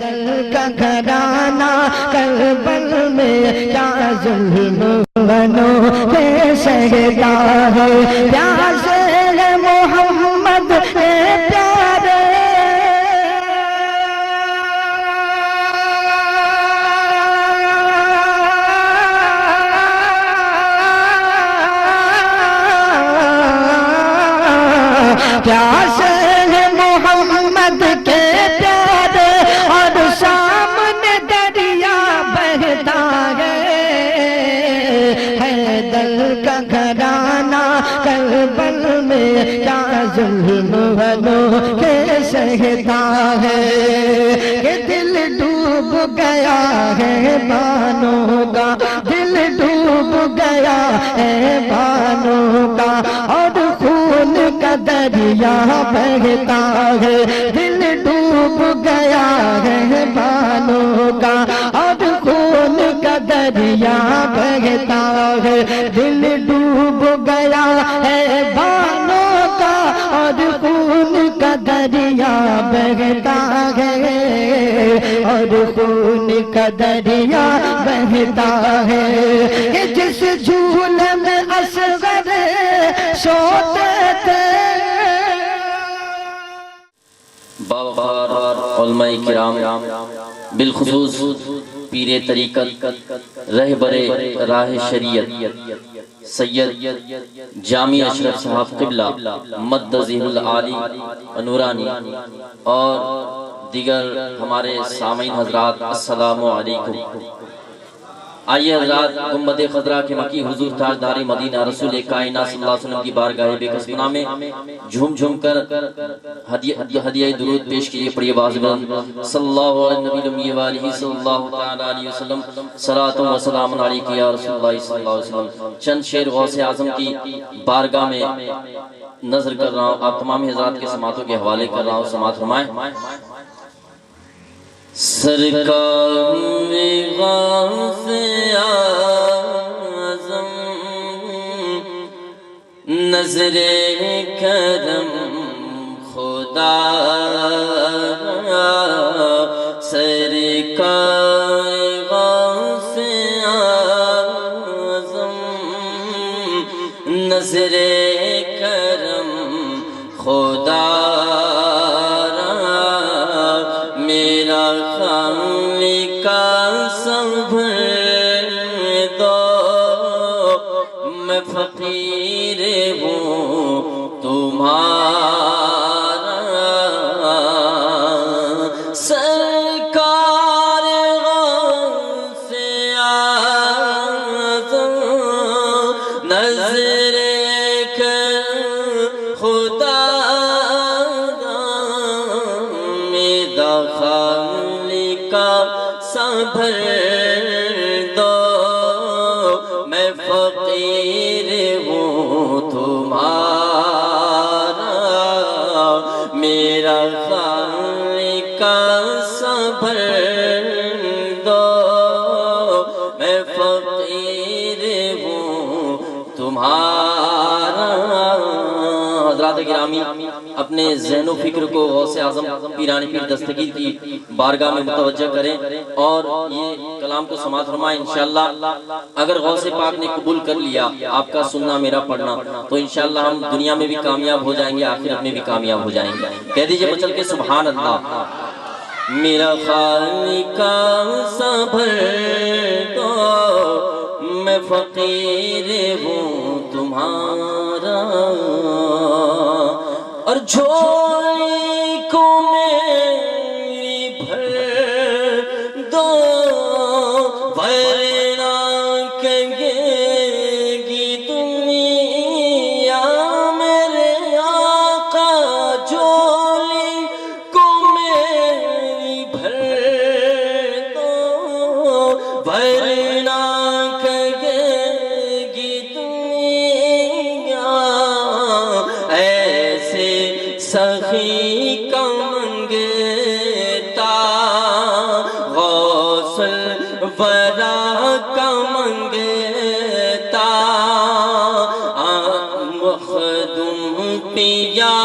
دل کا گھرانہ کربل میں کیا ظلم بنو کے سہتا ہے پیاسے ہے محمد کے پیارے پیاسے ہے محمد کے پیارے اور سامنے دریا بہتا ہے دل کا گھرانہ کربل میں کیا ظلم بنو کے سہتا ہے کہ دل ڈوب گیا ہے بانوں کا دل ڈوب گیا ہے بانوں کا اور خون کا دریا بہتا ہے دل ڈوب گیا ہے بانوں کا اور خون کا دریا بہتا ہے دل ڈوب گیا ہے بانوں کا اور خون کا دریا بہتا ہے اور خون کا دریا بہتا ہے کہ جس جھولے میں اصغر سوتے تھے باوقار علماء کرام بالخصوص پیر طریقت رہبر راہ شریعت سید جامع اشرف صاحب قبلہ مد ذیہ العالی نورانی اور دیگر ہمارے سامعین حضرات السلام علیکم۔ آئیے حضرات گنبد خضرا کے مکی حضور تاجدار مدینہ رسول کائنات صلی اللہ علیہ وسلم کی بارگاہ بے کسبنا میں جھوم جھوم کر ہدیہ درود پیش کیجئے۔ پڑھیے باز بلند صلی اللہ علیہ نبی الامی وآلہ صلی اللہ تعالی علیہ وسلم صلاۃ و سلام علیک یا رسول اللہ صلی اللہ علیہ وسلم۔ چند شعر غوث اعظم کی بارگاہ میں نظر کر رہا ہوں، آپ تمام حضرات کے سماعتوں کے حوالے کر رہا ہوں، سماعت فرمائیں۔ سرکار غوث اعظم نظر کرم خدا سرکار غوث اعظم نظر کرم خدا فقیر ہوں تمہارا سرکار غوث اعظم نظر کر خدا میرا خالق کا سنبھل دو میں فقیر ہوں تمہارا میرا خالق کا سنبھل دو میں فقیر ہوں تمہارا۔ حضرات گرامی اپنے ذہن و فکر کو غوث اعظم پیرانی پیر دستگیر کی بارگاہ میں متوجہ کریں اور یہ کلام کو سماعت فرمائیں۔ انشاءاللہ اگر غوث پاک نے قبول کر لیا آپ کا سننا میرا پڑھنا تو انشاءاللہ ہم دنیا میں بھی کامیاب ہو جائیں گے، آخرت میں بھی کامیاب ہو جائیں گے۔ کہہ دیجئے بچل کے سبحان اللہ۔ میرا خالق سنبھل دو میں فقیر ہوں تمہارا اور جھولی کو میری بھر دو ورنہ کہے گی دنیا میرے آقا جھولی کو میری بھر دو ورنہ کہے گی دنیا ایسے سخی کا منگتا غوث الورا کا منگتا مخدوم پیا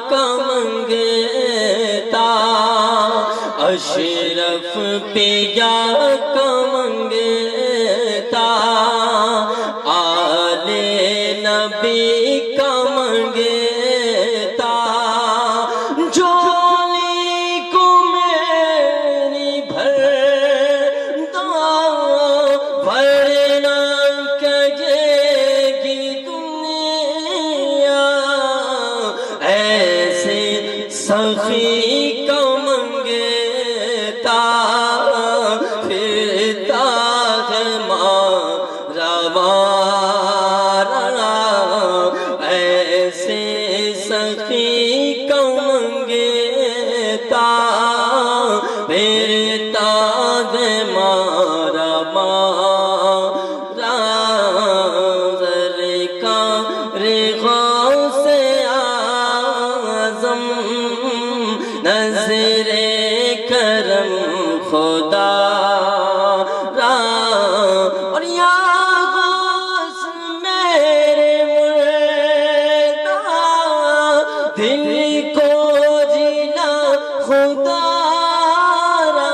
کا منگتا اشرف پیا کا منگتا آل نبی کا منگتا جھولی کو میری بھر دو بھرنا کہے گی دنیا ایسے سخی کا منگتا پھرتا ہے مارا مارا ایسے سخی کا منگتا پھرتا ہے مارا مارا ذرکا غوث اعظم نظر کرم خدا را اور یا غوث میرے مردہ دل کو جلا خدا را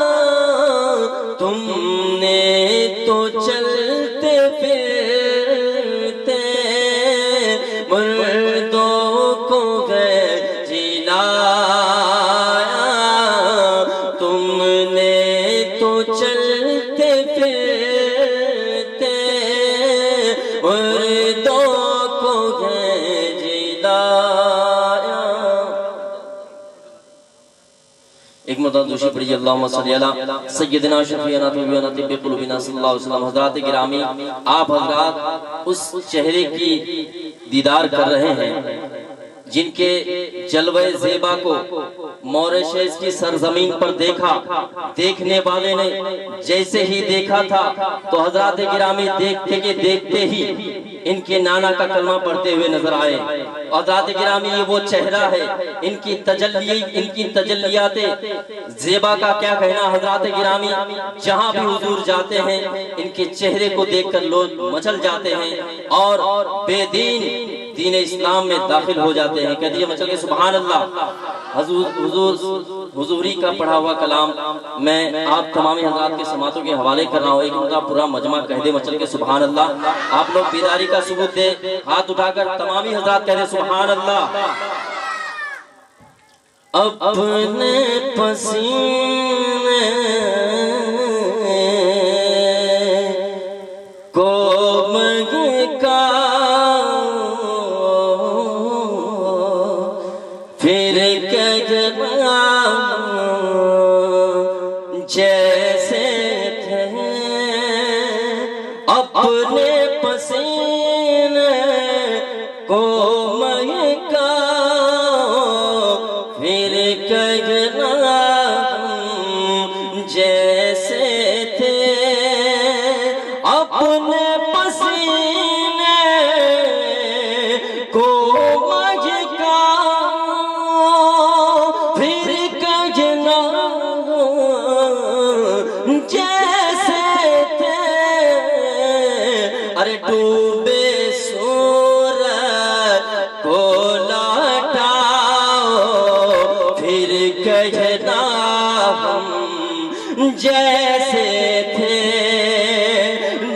تم نے تو چلتے پھرتے مردوں کو گئے جلایا تم نے تو چلتے پھرتے مردوں کو گئے جلایا ایک مرتبہ دوسری پڑھی اللہم صلی اللہ سیدنا شفیعنا طبیعنا طب قلوبنا صلی اللہ علیہ وسلم حضرات گرامی آپ حضرات اس چہرے کی دیدار کر رہے ہیں جن کے جلوہ زیبا کو موریشیس کی سرزمین پر دیکھا دیکھنے والے نے جیسے ہی دیکھا تھا تو حضرات گرامی دیکھتے ہی ان کے نانا کا کلمہ پڑھتے ہوئے نظر آئے حضرات گرامی یہ وہ چہرہ ہے ان کی تجلیات زیبا کا کیا کہنا حضرات گرامی جہاں بھی حضور جاتے ہیں ان کے چہرے کو دیکھ کر لوگ مچل جاتے ہیں اور بے دین دین اسلام میں داخل ہو جاتے ہیں کہہ دیئے مچل کے سبحان اللہ حضوری کا پڑھا ہوا کلام میں آپ تمامی حضرات کے سماعتوں کے حوالے کر رہا ہوں ایک مرتبہ پورا مجمع کہہ دے مچل کے سبحان اللہ آپ لوگ بیداری کا ثبوت دے ہاتھ اٹھا کر تمامی حضرات کہہ دے سبحان اللہ اپنے پسینے کو مہکا پھر کہنا جیسے تھے اپنے پسینے کو مہکا پھر کہنا جیسے تھے اپنے پسینے کو مہکا پھر کہنا جیسے تھے ارے ڈوبے سورج کو لوٹاؤ پھر کہنا ہم جیسے تھے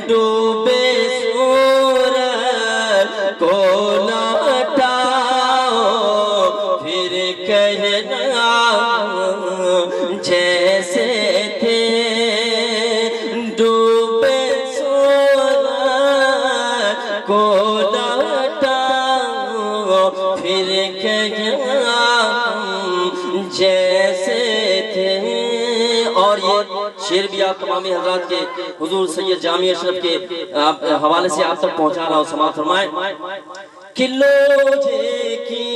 ڈوبے سورج کو لوٹاؤ پھر کہنا جیسے تھے ڈوبے سورج کو لوٹاؤ پھر کہنا جیسے تھے اور یہ شعر بھی آپ تمامی حضرات کے حضور سید جامع اشرف کے حوالے سے آپ تک پہنچا رہا ہوں سماعت فرمائیں کہ لوہے کی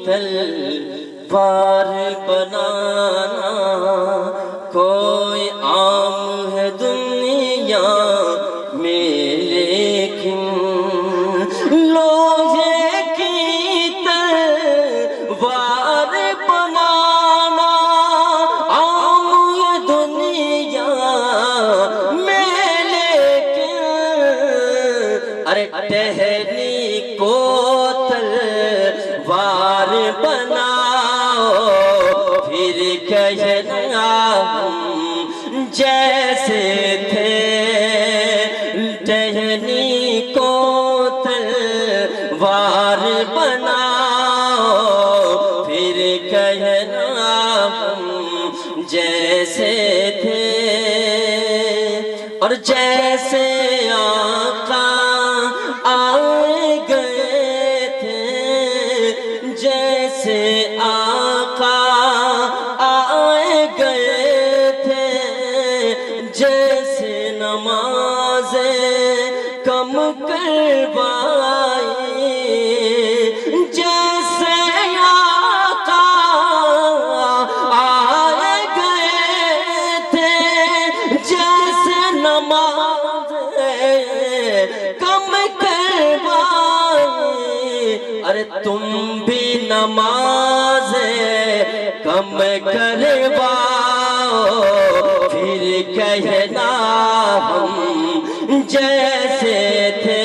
تلوار بنانا کوئی عام ہے دنیا میں لیکن لوہے کی تلوار بنانا عام ہے دنیا میں لیکن ارے ٹہنی کو تلوار بناؤ پھر کہنا ہم جیسے تھے ٹہنی کو تلوار بناؤ، پھر کہنا ہم جیسے تھے، اور جیسے آقا آئے گئے تھے، جیسے آقا آئے گئے تھے، جیسے نمازیں کم کروائی، جیسے آقا آئے گئے تھے، جیسے نمازیں کم کروائی، ارے تم بھی نمازیں کم کرواؤ، پھر کہنا ہم جیسے تھے،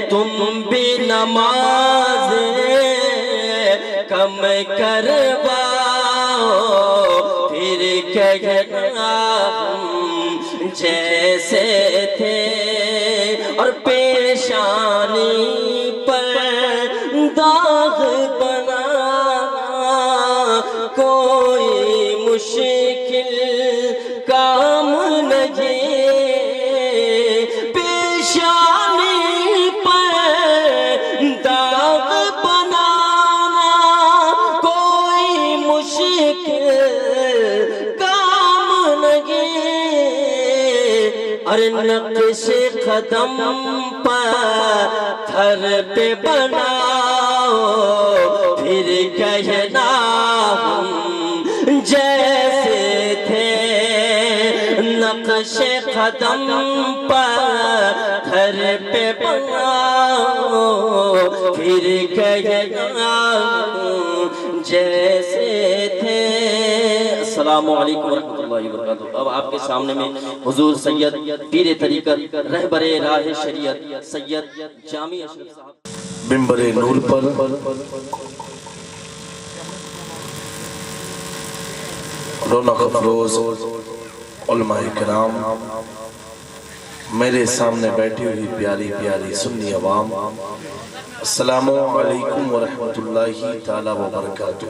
تم بھی نمازیں کم کرواؤ، پھر کہنا ہم جیسے تھے، اور پیشانی پر داغ بنانا کوئی مشکل کام نہیں، پیشانی پر داغ بنانا کوئی مشکل کام نہیں، اور نقش قدم پتھر پہ بناؤ، پھر کہنا ہم جیسے تھے، نقش قدم پتھر پہ بناؤ، پھر کہنا ہم جیسے تھے۔ السلام علیکم ورحمۃ اللہ وبرکاتہ۔ اب آپ کے سامنے میں حضور سید پیر طریقت رہبر راہ شریعت سید جامی اشرف صاحب منبر نور پر رونق افروز علماء کرام، میرے سامنے بیٹھی ہوئی پیاری پیاری سنی عوام، السلام علیکم ورحمۃ اللہ تعالی وبرکاتہ۔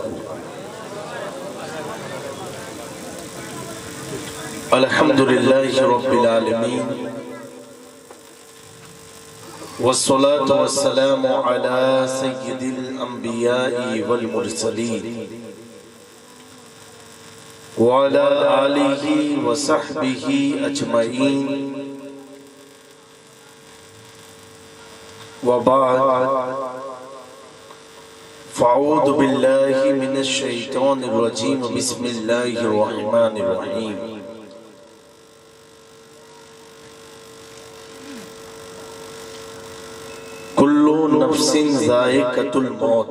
الحمدللہ رب العالمین، والصلاة والسلام على سید الانبیاء والمرسلین، وعلى آلہ وصحبہ اجمعین، وبعد، فاعوذ باللہ من الشیطان الرجیم، بسم اللہ الرحمن الرحیم۔ کل نفس ذائقۃ الموت،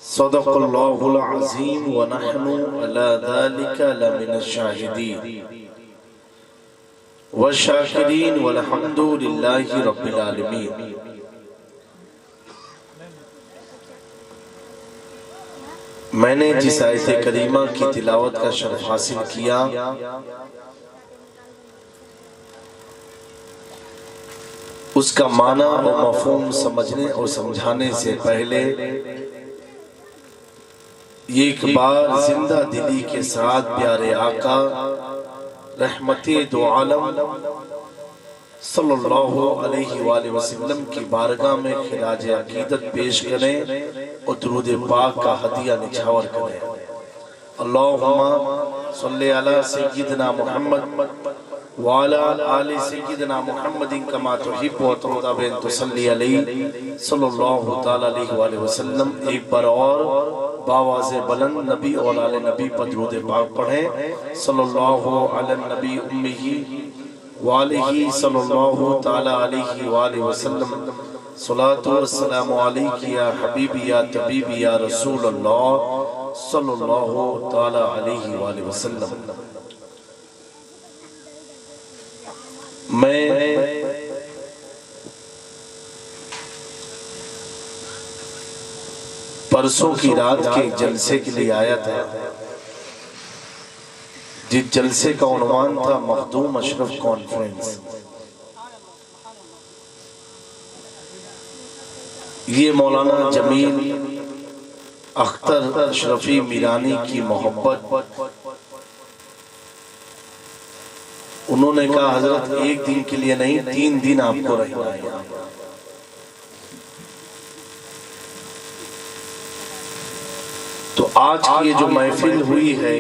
صدق اللہ العظیم، ونحن علی ذلک لمن الشاہدین والشاکرین، والحمد للہ رب العالمین۔ میں نے جس آیت کریمہ کی تلاوت کا شرف حاصل کیا، اس کا معنی اور مفہوم سمجھنے اور سمجھانے سے پہلے یہ ایک بار زندہ دلی کے ساتھ پیارے آقا رحمت دو عالم صلی اللہ علیہ وآلہ وسلم کی بارگاہ میں خراج عقیدت پیش کریں اور درود پاک کا ہدیہ نچھاور کریں۔ اللہم صلی علی سیدنا محمد وعلی آل سیدنا محمد کما تحب و ترضى بأن تصلی علیہ صلی اللہ تعالی علیہ وآلہ وسلم۔ ایک بار اور باواز بلند نبی اور آل نبی پر درود پاک پڑھیں۔ صلی اللہ علی النبی امہ وآلہ صلی اللہ تعالی علیہ وآلہ وسلم۔ صلاۃ والسلام علیک یا حبیبی یا طبیبی یا رسول اللہ صلی اللہ تعالی علیہ وآلہ وسلم۔ میں پرسوں کی رات کے جلسے کے لیے آیا تھا، جس جلسے کا عنوان تھا مخدوم اشرف کانفرنس، یہ مولانا جمیل اختر اشرفی میرانی کی محبت، انہوں نے کہا حضرت ایک دن کے لیے نہیں 3 دن آپ کو رہنا ہے۔ تو آج کی یہ جو محفل ہوئی ہے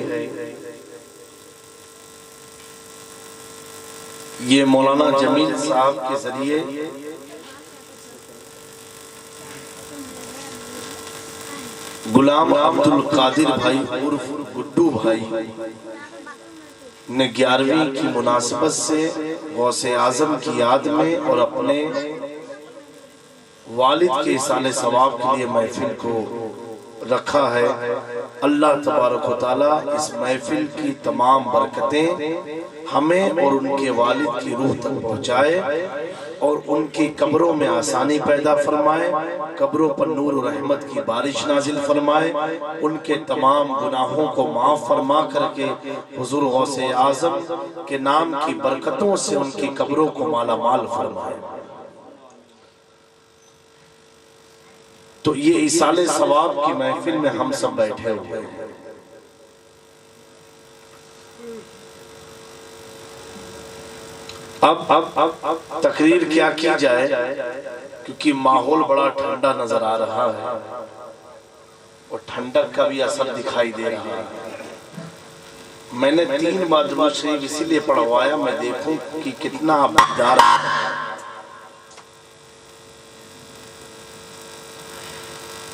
یہ مولانا جمیل صاحب کے ذریعے غلام عبد القادر بھائی عرف گڈو بھائی نے 11ویں کی مناسبت سے غوث اعظم کی یاد میں اور اپنے والد کے ایصال ثواب کے لیے محفل کو رکھا ہے۔ اللہ تبارک و تعالیٰ اس محفل کی تمام برکتیں ہمیں اور ان کے والد کی روح تک پہنچائے اور ان کی قبروں میں آسانی پیدا فرمائے، قبروں پر نور و رحمت کی بارش نازل فرمائے، ان کے تمام گناہوں کو معاف فرما کر کے حضور غوث اعظم کے نام کی برکتوں سے ان کی قبروں کو مالا مال فرمائے۔ تو یہ ایصال ثواب کی محفل میں ہم سب بیٹھے ہوئے ہیں۔ اب تقریر کیا کی جائے کیونکہ ماحول بڑا ٹھنڈا نظر آ رہا ہے اور ٹھنڈک کا بھی اثر دکھائی دے رہا ہے۔ میں نے 3 بار درود شریف اسی لیے پڑھوایا میں دیکھوں کہ کتنا آپ بیدار ہیں۔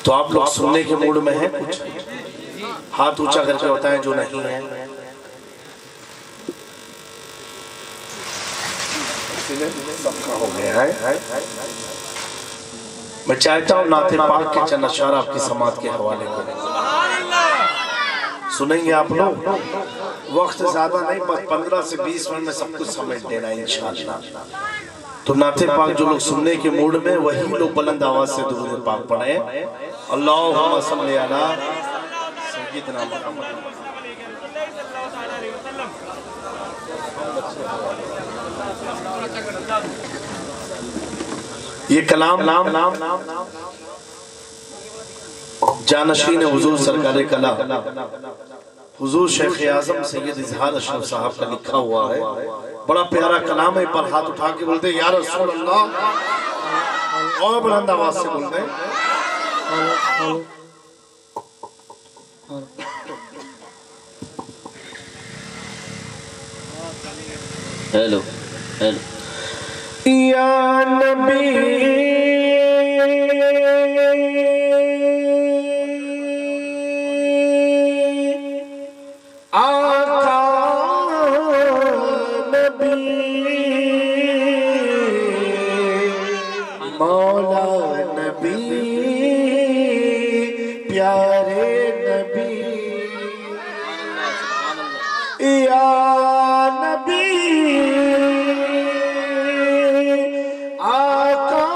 تو آپ لوگ سننے کے موڈ میں ہیں؟ کچھ ہاتھ اونچا کر کے بتائیں جو نہیں ہیں۔ سب کا ہو گیا ہے۔ میں چاہتا ہوں نعت پاک کے چند اشعار آپ کی سماعت کے حوالے کریں، سنیں گے آپ لوگ؟ وقت زیادہ نہیں، بس 15 سے 20 منٹ میں سب کچھ سمجھ دینا ہے انشاءاللہ۔ تو نعت پاک جو لوگ سننے کے موڈ میں وہی لوگ بلند آواز سے درود پاک پڑھیں۔ اللہم صلی علی سیدنا محمد۔ یہ کلام جانشین حضور سرکار کلام حضور شیخ اعظم سید اظہار اشرف صاحب کا لکھا ہوا ہے، بڑا پیارا کلام ہے۔ پر ہاتھ اٹھا کے بولتے یا رسول اللہ، اور بلند آواز سے بولتے ہیں۔ ہیلو ہیلو یا نبی آقا نبی مولا نبی پیارے نبی یا نبی آقا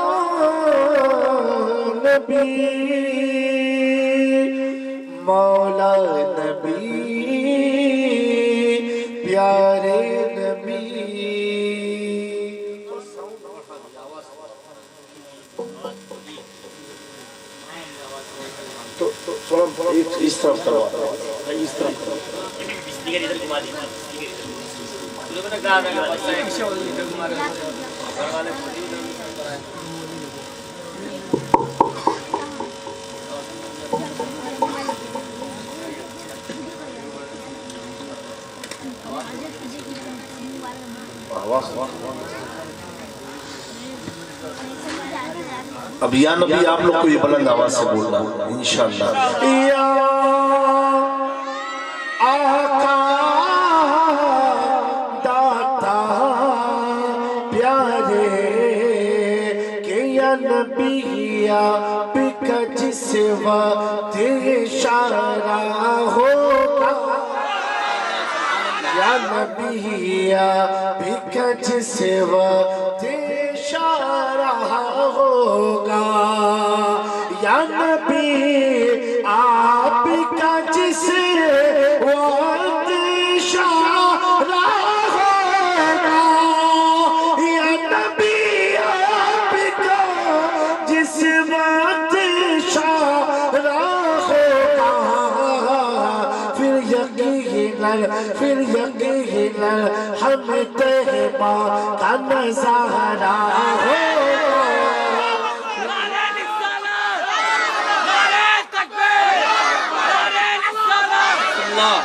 نبی مولا نبی پیارے نبی۔ تو اس طرف کروا اس طرف کروا اب یا نبی آپ لوگ کو یہ بلند آواز سے بولنا انشاءاللہ۔ یا آقا داتا پیارے کہ یا نبی آپ کا جس وقت اشارہ ہوگا، یا نبی آپ کا جس وقت اشارہ ہوگا، یا نبی آپ کا جس وقت اشارہ یقیناً پھر یقیناً ہم طیبہ کا نظارہ ہوگا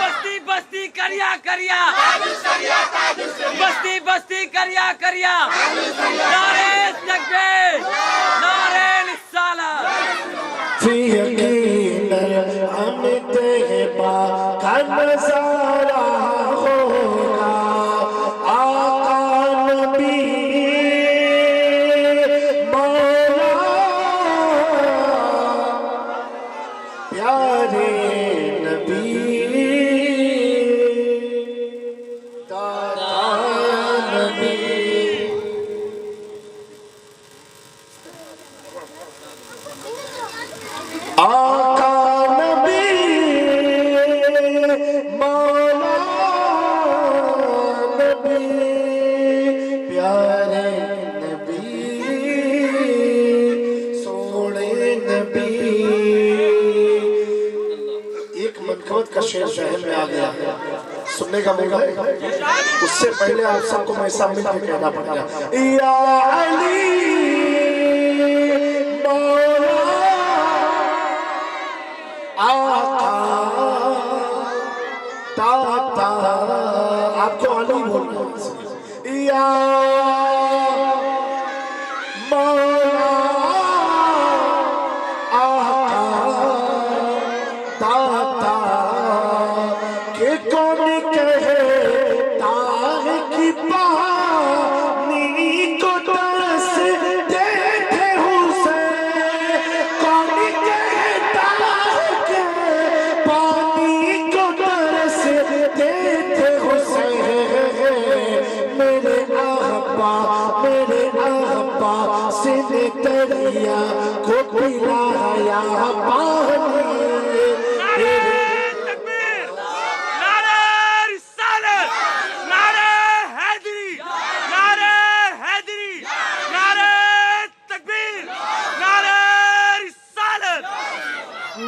بستی بستی کریا کریا بستی بستی کریا کریا نعرے تکبیر نعرے رسالت فی یقیناً ہم طیبہ کا نظارہ ہوگا آقا نبی مولا پیارے نبی دادا نبی آقا نبی مولا نبی پیارے نبی سونے نبی ایک منقبت کا شعر ذہن میں آ گیا سننے کا موقع ہے اس سے پہلے آپ سب کو میں سامنے کے کہنا پڑا یا علی مولا آقا داتا آپ کو علی بولنا یا مولا آقا داتا کہ کون کہتا ہے کہ پانی کو ترستے تھے حسین کون کہتا ہے کہ پانی کو ترستے تھے حسین میرے آقا سے نے دریا کو پلایا پانی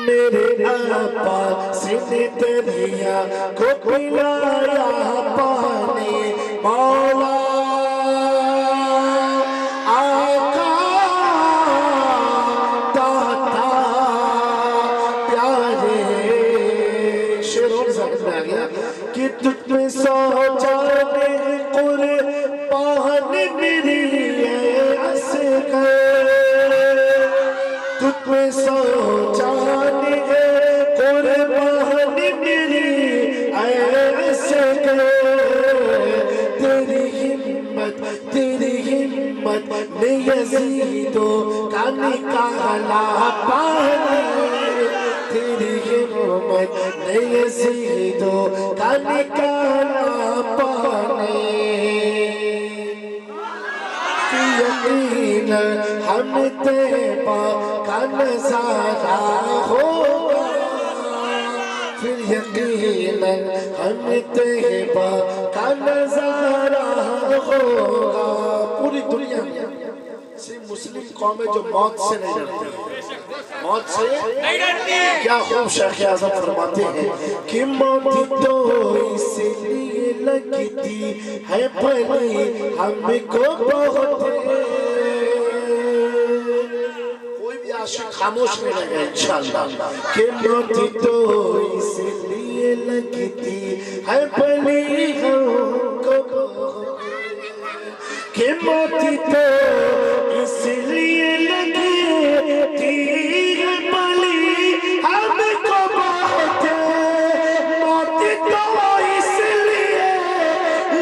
میرے آقا سے نے دریا کو پلایا پانی مولا آقا داتا پیارے شعر ذہن میں آ گیا کہ تجھ میں سو جانے قربان میری اصغر تجھ میں سو جانے قربان میری اصغر تیری ہمت نے یزیدو کا نکالا پانی تیری ہمت نے یزیدو کا نکالا پانی یقیناً ہم طیبہ کا نظارہ ہوگا پھر یقیناً ہم طیبہ کا نظارہ ہوگا پوری دنیا سے مسلم قوم ہے جو موت سے نہیں ڈرتی موت سے نہیں ڈرتی کیا خوب شیخ اعظم فرماتے ہیں کہ موت تو اس لیے لگتی ہے بھلی ہم کو بہت کوئی بھی عاشق خاموش نہیں رہے گا انشاءاللہ کہ موت تو اس لیے لگتی ہے بھلی ہم کو بہت کہ موت تو اس لیے لگتی ہے بھلی ہم کو بہت موت تو اس لیے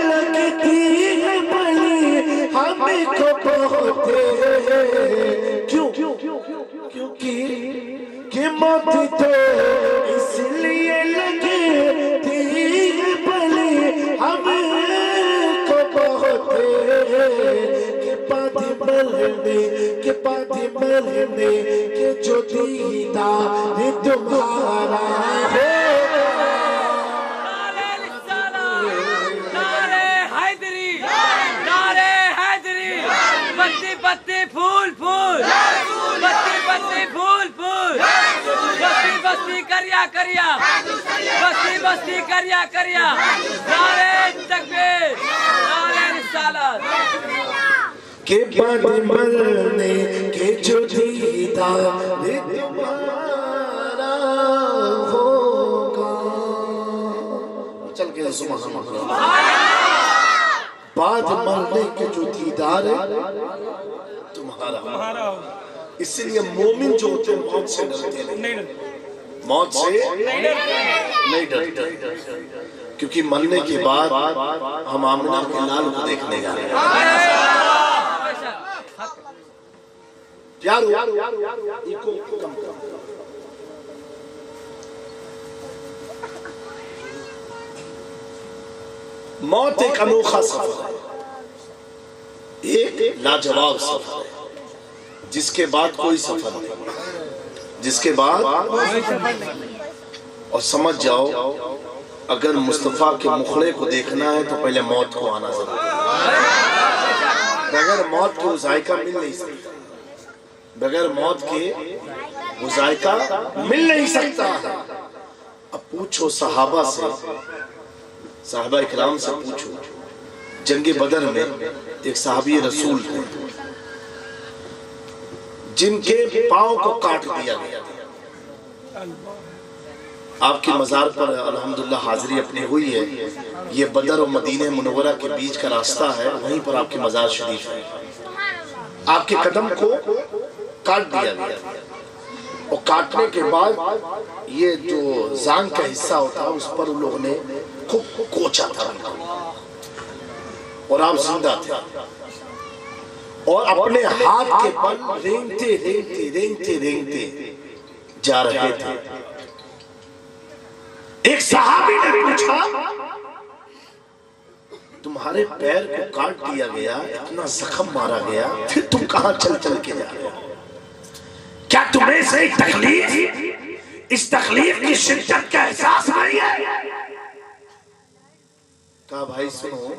لگتی ہے بھلی ہم کو بہت کیونکہ کہ موت تو اس لیے لگتی ہے بھلی ہم کو بہت کہ پاتی مرنے کہ جو دیدار تمہارا ہے نعرے حیدری نعرے حیدری بتی بتی پھول پھول بتی بتی پھول پھول بستی بستی کریا کریا کریا بستی بستی کریا کریا نعرے تکبیر نعرے رسالت کہ بد مرنے کے جو دیدار تمہارا ہوگا چل کے سبحان اللہ بعد مرنے کے جو دیدار تمہارا اس لیے مومن جو ہوتے ہیں موت سے ڈرتے نہیں موت سے نہیں ڈرتے کیونکہ مرنے کے بعد ہم آمنہ کے لال کو دیکھنے جا رہے ہیں پیارو ایکو کم کم موت ایک انوکھا سفر ہے ایک لاجواب سفر ہے جس کے بعد کوئی سفر نہیں جس کے بعد اور سمجھ جاؤ اگر مصطفیٰ کے مخڑے کو دیکھنا ہے تو پہلے موت کو آنا ضرور بغیر موت کے وہ ذائقہ مل نہیں سکتا بغیر موت کے وہ ذائقہ مل نہیں سکتا اب پوچھو صحابہ سے صحابہ اکرام سے پوچھو جنگ بدر میں ایک صحابی رسول تھے جن کے پاؤں کو کاٹ دیا گیا آپ کی مزار پر الحمدللہ حاضری اپنی ہوئی ہے یہ بدر و مدینہ منورہ کے بیچ کا راستہ ہے وہیں پر آپ کی مزار شریف ہے آپ کے قدم کو کاٹ دیا گیا اور کاٹنے کے بعد یہ جو زانگ کا حصہ ہوتا ہے اس پر ان لوگوں نے خوب کوچا تھا اور آپ زندہ تھے اور اپنے ہاتھ کے بل رینگتے رینگتے رینگتے رینگتے جا رہے تھے ایک صحابی نے پوچھا تمہارے پیر کو کاٹ دیا گیا اتنا زخم مارا گیا پھر تم کہاں چل چل کے جا رہے ہو کیا تمہیں سے تکلیف اس تکلیف کی شدت کا احساس نہیں ہے کہا بھائی سنو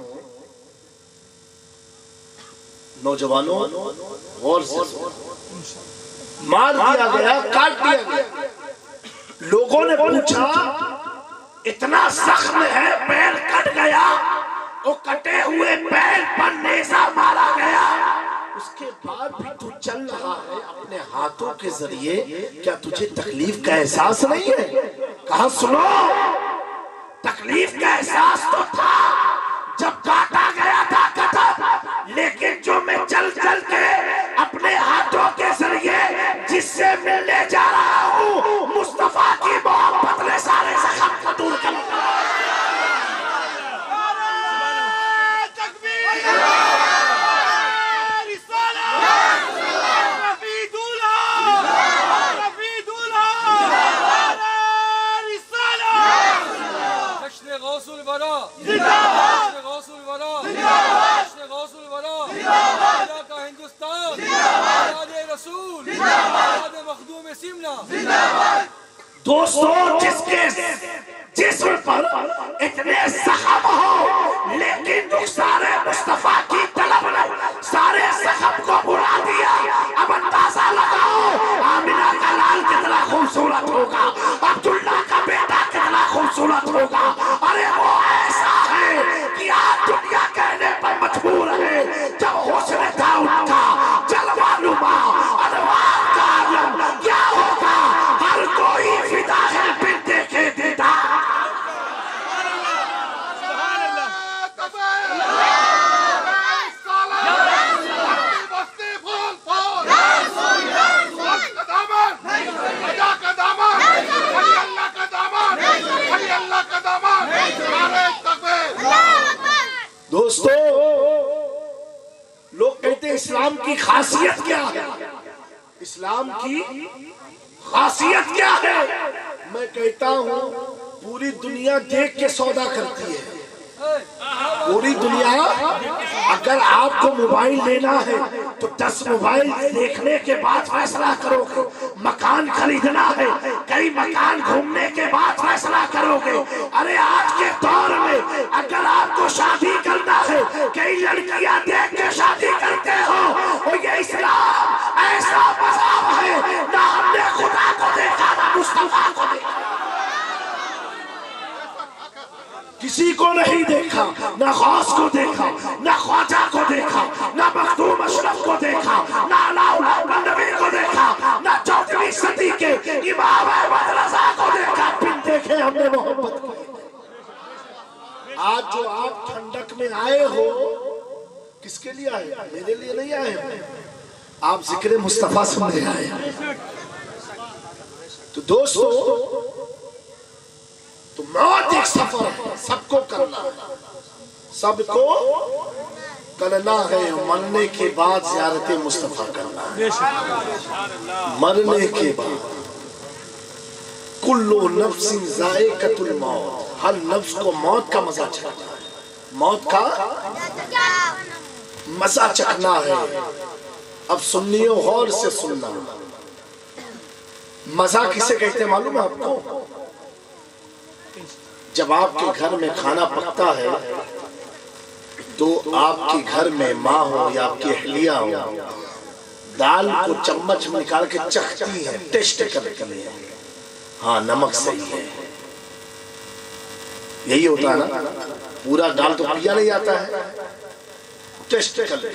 نوجوانوں غور سے مار دیا گیا کاٹ دیا گیا لوگوں نے پوچھا اتنا زخم ہے پیر کٹ گیا وہ کٹے ہوئے پیر پر نیزہ مارا گیا اس کے بعد بھی تو چل رہا ہے اپنے ہاتھوں کے ذریعے کیا تجھے تکلیف کا احساس نہیں ہے کہا سنو تکلیف کا احساس تو تھا جب کاٹا گیا تھا قدم لیکن جو میں چل چل کے اپنے ہاتھوں کے ذریعے جس سے ملنے جا رہا ہوں مصطفیٰ کی محبت نے سارے زخم کو دور کر دوستوں جس کے جسم پر اتنے زخم ہو لیکن رخسار مصطفیٰ کی طلب نے سارے زخم کو بڑھا دیا اب اندازہ لگاؤ آمنہ کا لال کتنا خوبصورت ہوگا عبداللہ کا بیٹا کتنا خوبصورت ہوگا ارے وہ ایسا ہے کہ آج دنیا کہنے پر مجبور ہے جب حسن تھا ان کا جلوہ نما انوار کا عالم کیا ہوگا ہر کوئی فدا ہے پھر دیکھے دیتا دوستو لوگ کہتے ہیں اسلام کی خاصیت کیا ہے اسلام کی خاصیت کیا ہے میں کہتا ہوں پوری دنیا دیکھ کے سودا کرتی ہے پوری دنیا اگر آپ کو موبائل لینا ہے تو 10 موبائل دیکھنے کے بعد فیصلہ کرو گے مکان خریدنا ہے کئی مکان گھومنے کے بعد فیصلہ کرو گے ارے آج کے دور میں اگر آپ کو شادی کرنا ہے کئی لڑکیاں دیکھ کے شادی کرتے ہو اور یہ اسلام ایسا مذہب ہے نہ ہم نے خدا کو دیکھا نہ مصطفیٰ کو دیکھا کسی کو نہیں دیکھا، نہ غوث کو دیکھا، نہ خواجہ کو دیکھا، نہ مخدوم اشرف کو دیکھا، نہ علاؤالدین نبی کو دیکھا، نہ 14ویں صدی کے امام احمد رضا کو دیکھا، پھر دیکھے ہم نے محبت کی۔ آج جو آپ ٹھنڈک میں آئے ہو، کس کے لیے آئے؟ میرے لیے نہیں آئے ہو، آپ ذکر مصطفیٰ سننے آئے ہیں۔ تو دوستو، تو موت ایک سفر ہے، سب کو کرنا ہے، سب کو کرنا ہے۔ مرنے کے بعد زیارت مصطفیٰ کرنا ہے، مرنے کے بعد۔ کل نفس ذائقۃ الموت، ہر نفس کو موت کا مزہ چکھنا ہے، موت کا مزہ چکھنا ہے۔ اب سنیو، غور سے سننا، مزہ کسے کہتے ہیں معلوم ہے آپ کو؟ جب آپ کے گھر میں کھانا پکتا ہے تو آپ کے گھر میں ماں ہو یا آپ کی اہلیہ ہو، دال کو چمچ میں نکال کے چکھتی ہے، ٹیسٹ کرتی ہے، ہاں نمک صحیح ہے، یہی ہوتا ہے نا؟ پورا دال تو پیا نہیں آتا ہے، ٹیسٹ کر لے۔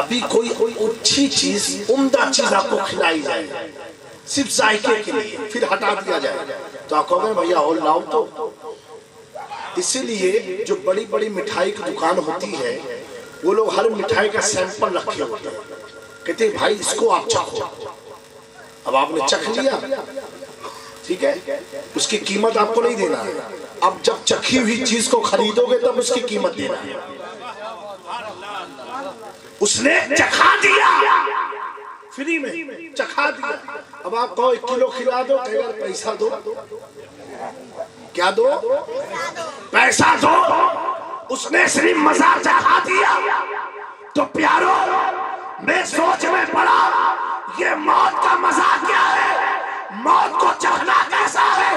ابھی کوئی اچھی چیز، عمدہ چیز آپ کو کھلائی جائے صرف ذائقے کے لیے، پھر ہٹا دیا جائے تو آپ کہو گے بھیا اور لاؤ تو۔ اسی لیے جو بڑی بڑی مٹھائی کی دکان ہوتی ہے، وہ لوگ ہر مٹھائی کا سیمپل رکھے ہوتے ہیں، کہتے ہیں بھائی اس کو آپ چکھو۔ اب آپ نے چکھ لیا، ٹھیک ہے، اس کی قیمت آپ کو نہیں دینا ہے۔ اب جب چکھی ہوئی چیز کو خریدو گے تب اس کی قیمت دینا ہے۔ اس نے چکھا دیا، فری میں چکھا دیا۔ اب آپ کہو 1 کلو کھلا دو، کہے گا پیسہ دو۔ کیا دو؟ پیسہ دو۔ اس نے صرف مزہ چکھا دیا۔ تو پیارو، میں سوچ میں پڑا یہ موت کا مزہ کیا ہے، موت کو چکھنا کیسا ہے؟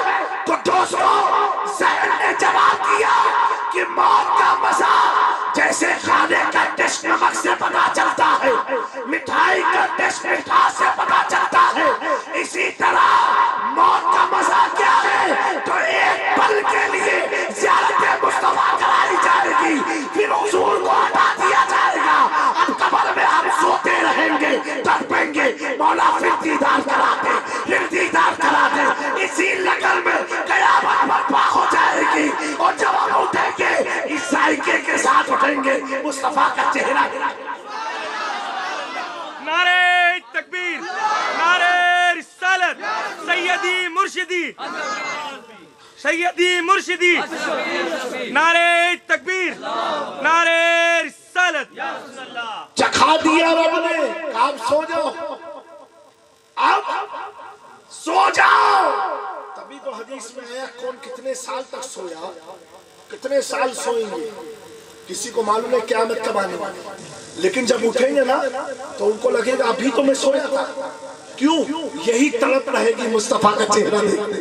تو دوستو، ذہن نے جواب دیا کہ موت کا مزہ جیسے کھانے کا ٹیسٹ نمک سے پتا چلتا ہے، مٹھائی کا ٹیسٹ مٹھاس سے پتا چلتا ہے، اسی طرح موت کا مزہ کیا ہے؟ تو ایک پل کے لیے زیارت مصطفیٰ کرائی جائے گی، پھر حضور کو ہٹا دیا جائے گا۔ اب قبر میں ہم سوتے رہیں گے، تڑپیں گے، مولا پھر دیدار کرا دے، پھر دیدار کرا دے۔ اسی لگن میں قیامت برپا ہو جائے گی، اور جب ہم اٹھیں گے اس ذائقے کے ساتھ اٹھیں گے، مصطفیٰ کا چہرہ۔ نعرہ تکبیر، نعرہ رسالت، سیدی مرشدی، سیدی مرشدی، نعرہ تکبیر، نعرہ رسالت۔ چکھا دیا رب نے، آپ سو جاؤ، اب سو جاؤ۔ تبھی تو حدیث میں آیا کون کتنے سال تک سویا، کتنے سال سوئیں گے، کسی کو معلوم ہے قیامت کب آنے والی۔ لیکن جب اٹھیں گے نا تو ان کو لگے گا ابھی تو میں سویا تھا۔ کیوں؟ یہی تڑپ رہے گی مصطفیٰ کا چہرہ دیکھنے۔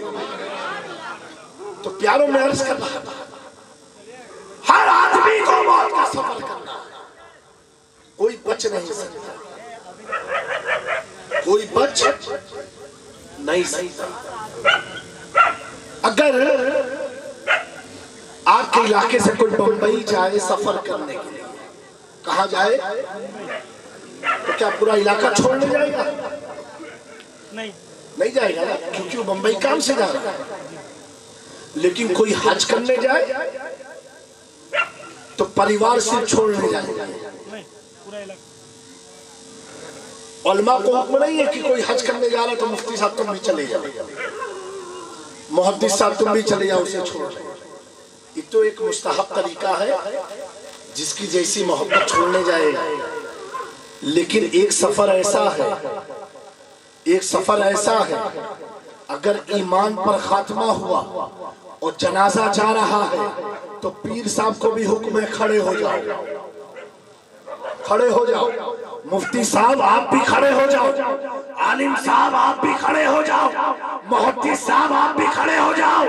تو پیاروں میں عرض کر رہا تھا، ہر آدمی کو موت کا سفر کرنا ہے، کوئی بچ نہیں سکتا، کوئی بچ نہیں سکتا۔ اگر آپ کے علاقے سے کوئی بمبئی جائے سفر کرنے کے لیے، کہاں جائے تو کیا پورا علاقہ چھوڑنے جائے گا؟ نہیں جائے گا، کیونکہ وہ بمبئی کام سے جا رہا ہے۔ لیکن کوئی حج کرنے جائے تو پریوار سے چھوڑنے جائے گا۔ علماء کو حکم نہیں ہے کہ کوئی حج کرنے جا رہا ہے تو مفتی صاحب تم بھی چلے جاؤ، محدث صاحب تم بھی چلے جاؤ، اسے چھوڑ۔ یہ تو ایک مستحب طریقہ ہے، جس کی جیسی محبت چھوڑنے جائے گا۔ لیکن ایک سفر ایسا ہے، ایک سفر ایسا ہے، اگر ایمان پر خاتمہ ہوا اور جنازہ جا رہا ہے تو پیر صاحب کو بھی حکم ہے کھڑے ہو جاؤ، کھڑے ہو جاؤ، مفتی صاحب آپ بھی کھڑے ہو جاؤ، عالم صاحب آپ بھی کھڑے ہو جاؤ، محدث صاحب آپ بھی کھڑے ہو جاؤ۔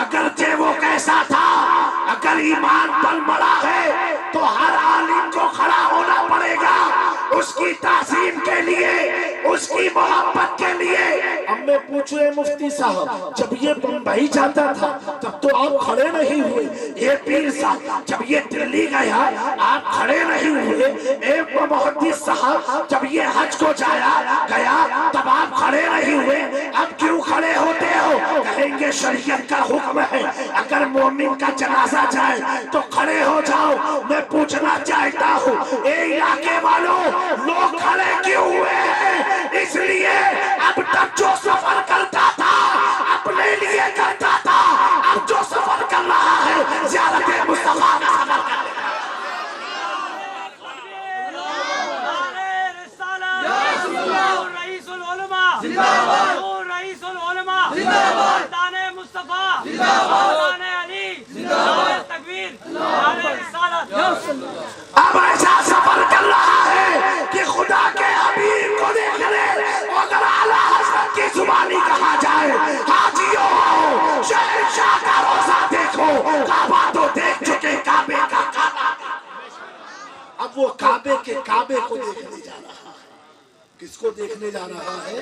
اگرچہ وہ کیسا تھا اگر ایمان پر مڑا ہے تو ہر عالم کو کھڑا ہونا پڑے گا اس کی تعظیم کے لیے، اس کی محبت کے لیے۔ اب میں پوچھوں اے مفتی صاحب، جب یہ بمبئی جاتا تھا تب تو آپ کھڑے نہیں ہوئے؟ اے پیر صاحب جب یہ دلی گیا آپ کھڑے نہیں ہوئے؟ اے محدث صاحب جب یہ حج کو گیا تب آپ کھڑے نہیں ہوئے؟ اب کیوں کھڑے ہوتے ہو؟ کہیں گے شریعت کا حکم ہے اگر مومن کا جنازہ جائے تو کھڑے ہو جاؤ۔ میں پوچھنا چاہتا ہوں اے علاقے والوں، لوگ کھڑے کیوں ہوئے ہیں؟ اس لیے اب تک جو سفر کرتا تھا اپنے لیے کرتا تھا، اب جو سفر کر رہا ہے زیارت مصطفیٰ کا سفر کر رہا ہے۔ رئیس العلماء رئیس العلماء دانے مصطفیٰ دانے علی تکبیر نعرہ رسالت۔ اب ایسا سفر کر رہا ہے کہ خدا کے حبیب کو دیکھ لے، اگر اعلیٰ حضرت کی زبانی کہا جائے حاجیوں آؤ شہنشاہ کا روزہ دیکھو، کعبہ تو دیکھ چکے کعبے کا کعبہ۔ اب وہ کعبے کے کعبے کو دیکھنے جا رہا ہے۔ کس کو دیکھنے جا رہا ہے؟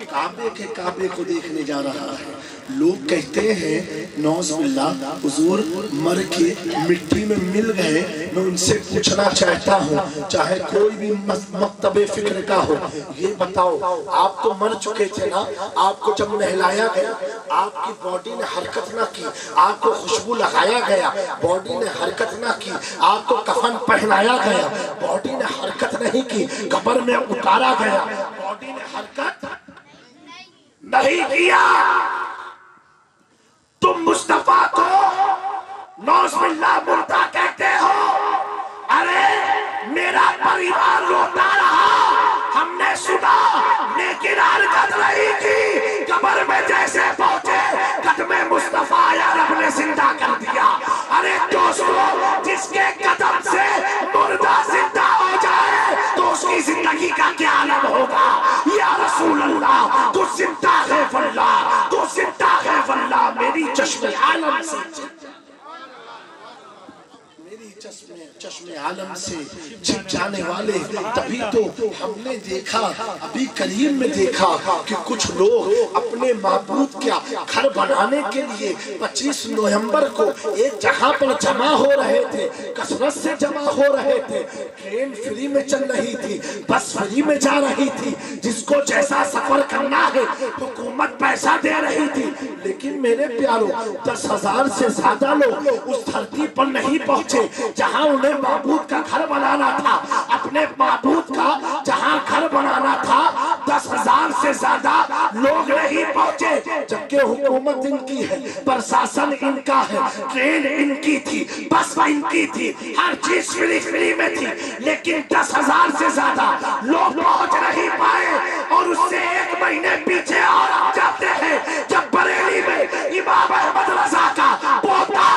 کعبے کے کعبے کو دیکھنے جا رہا ہے۔ لوگ کہتے ہیں نعوذ باللہ حضور مر کے مٹی میں مل گئے۔ میں ان سے پوچھنا چاہتا ہوں چاہے کوئی بھی مکتب فکر کا ہو، یہ بتاؤ آپ تو مر چکے تھے نا، آپ کو جب نہلایا گیا آپ کی باڈی نے حرکت نہ کی، آپ کو خوشبو لگایا گیا باڈی نے حرکت نہ کی، آپ کو کفن پہنایا گیا باڈی نے حرکت نہیں کی، قبر میں اتارا گیا باڈی نے حرکت نہیں کیا۔ تم مصطفیٰ کو نعوذ باللہ مردہ کہتے ہو۔ ارے میرا پریوار روتا رہا، ہم نے سنا لیکن حرکت نہیں کی۔ قبر میں جیسے پہنچے قدم مصطفیٰ یا رب نے زندہ کر دیا۔ ارے دوستو جس کے قدم سے مردہ زندہ ہو جائے تو اس کی زندگی کا کیا عالم ہوگا؟ یا رسول اللہ تو زندہ ہے واللہ، تو زندہ ہے واللہ۔ میری چشم عالم سے چشم عالم سے چھپ جانے والے، تبھی تو ہم نے دیکھا ابھی کریم میں دیکھا کہ کچھ لوگ اپنے معبود کیا گھر بنانے کے لیے 25 نومبر کو ایک جگہ پر جمع ہو رہے تھے، کثرت سے جمع ہو رہے تھے۔ ٹرین فری میں چل رہی تھی، بس فری میں جا رہی تھی، جس کو جیسا سفر کرنا ہے حکومت پیسہ دے رہی تھی۔ لیکن میرے پیاروں 10,000 سے زیادہ لوگ اس دھرتی پر نہیں پہنچے جہاں انہیں معبود کا گھر بنانا تھا۔ اپنے معبود کا جہاں گھر بنانا تھا 10,000 سے زیادہ لوگ نہیں پہنچے، جبکہ حکومت ان کی ہے، پرشاسن ان کا ہے، ٹرین ان کی تھی، بس ان کی تھی، ہر چیز فری میں تھی، لیکن 10,000 سے زیادہ لوگ پہنچ نہیں پائے۔ اور اس سے 1 مہینے پیچھے اور ہم جاتے ہیں جب بریلی میں امام احمد رضا کا پوتا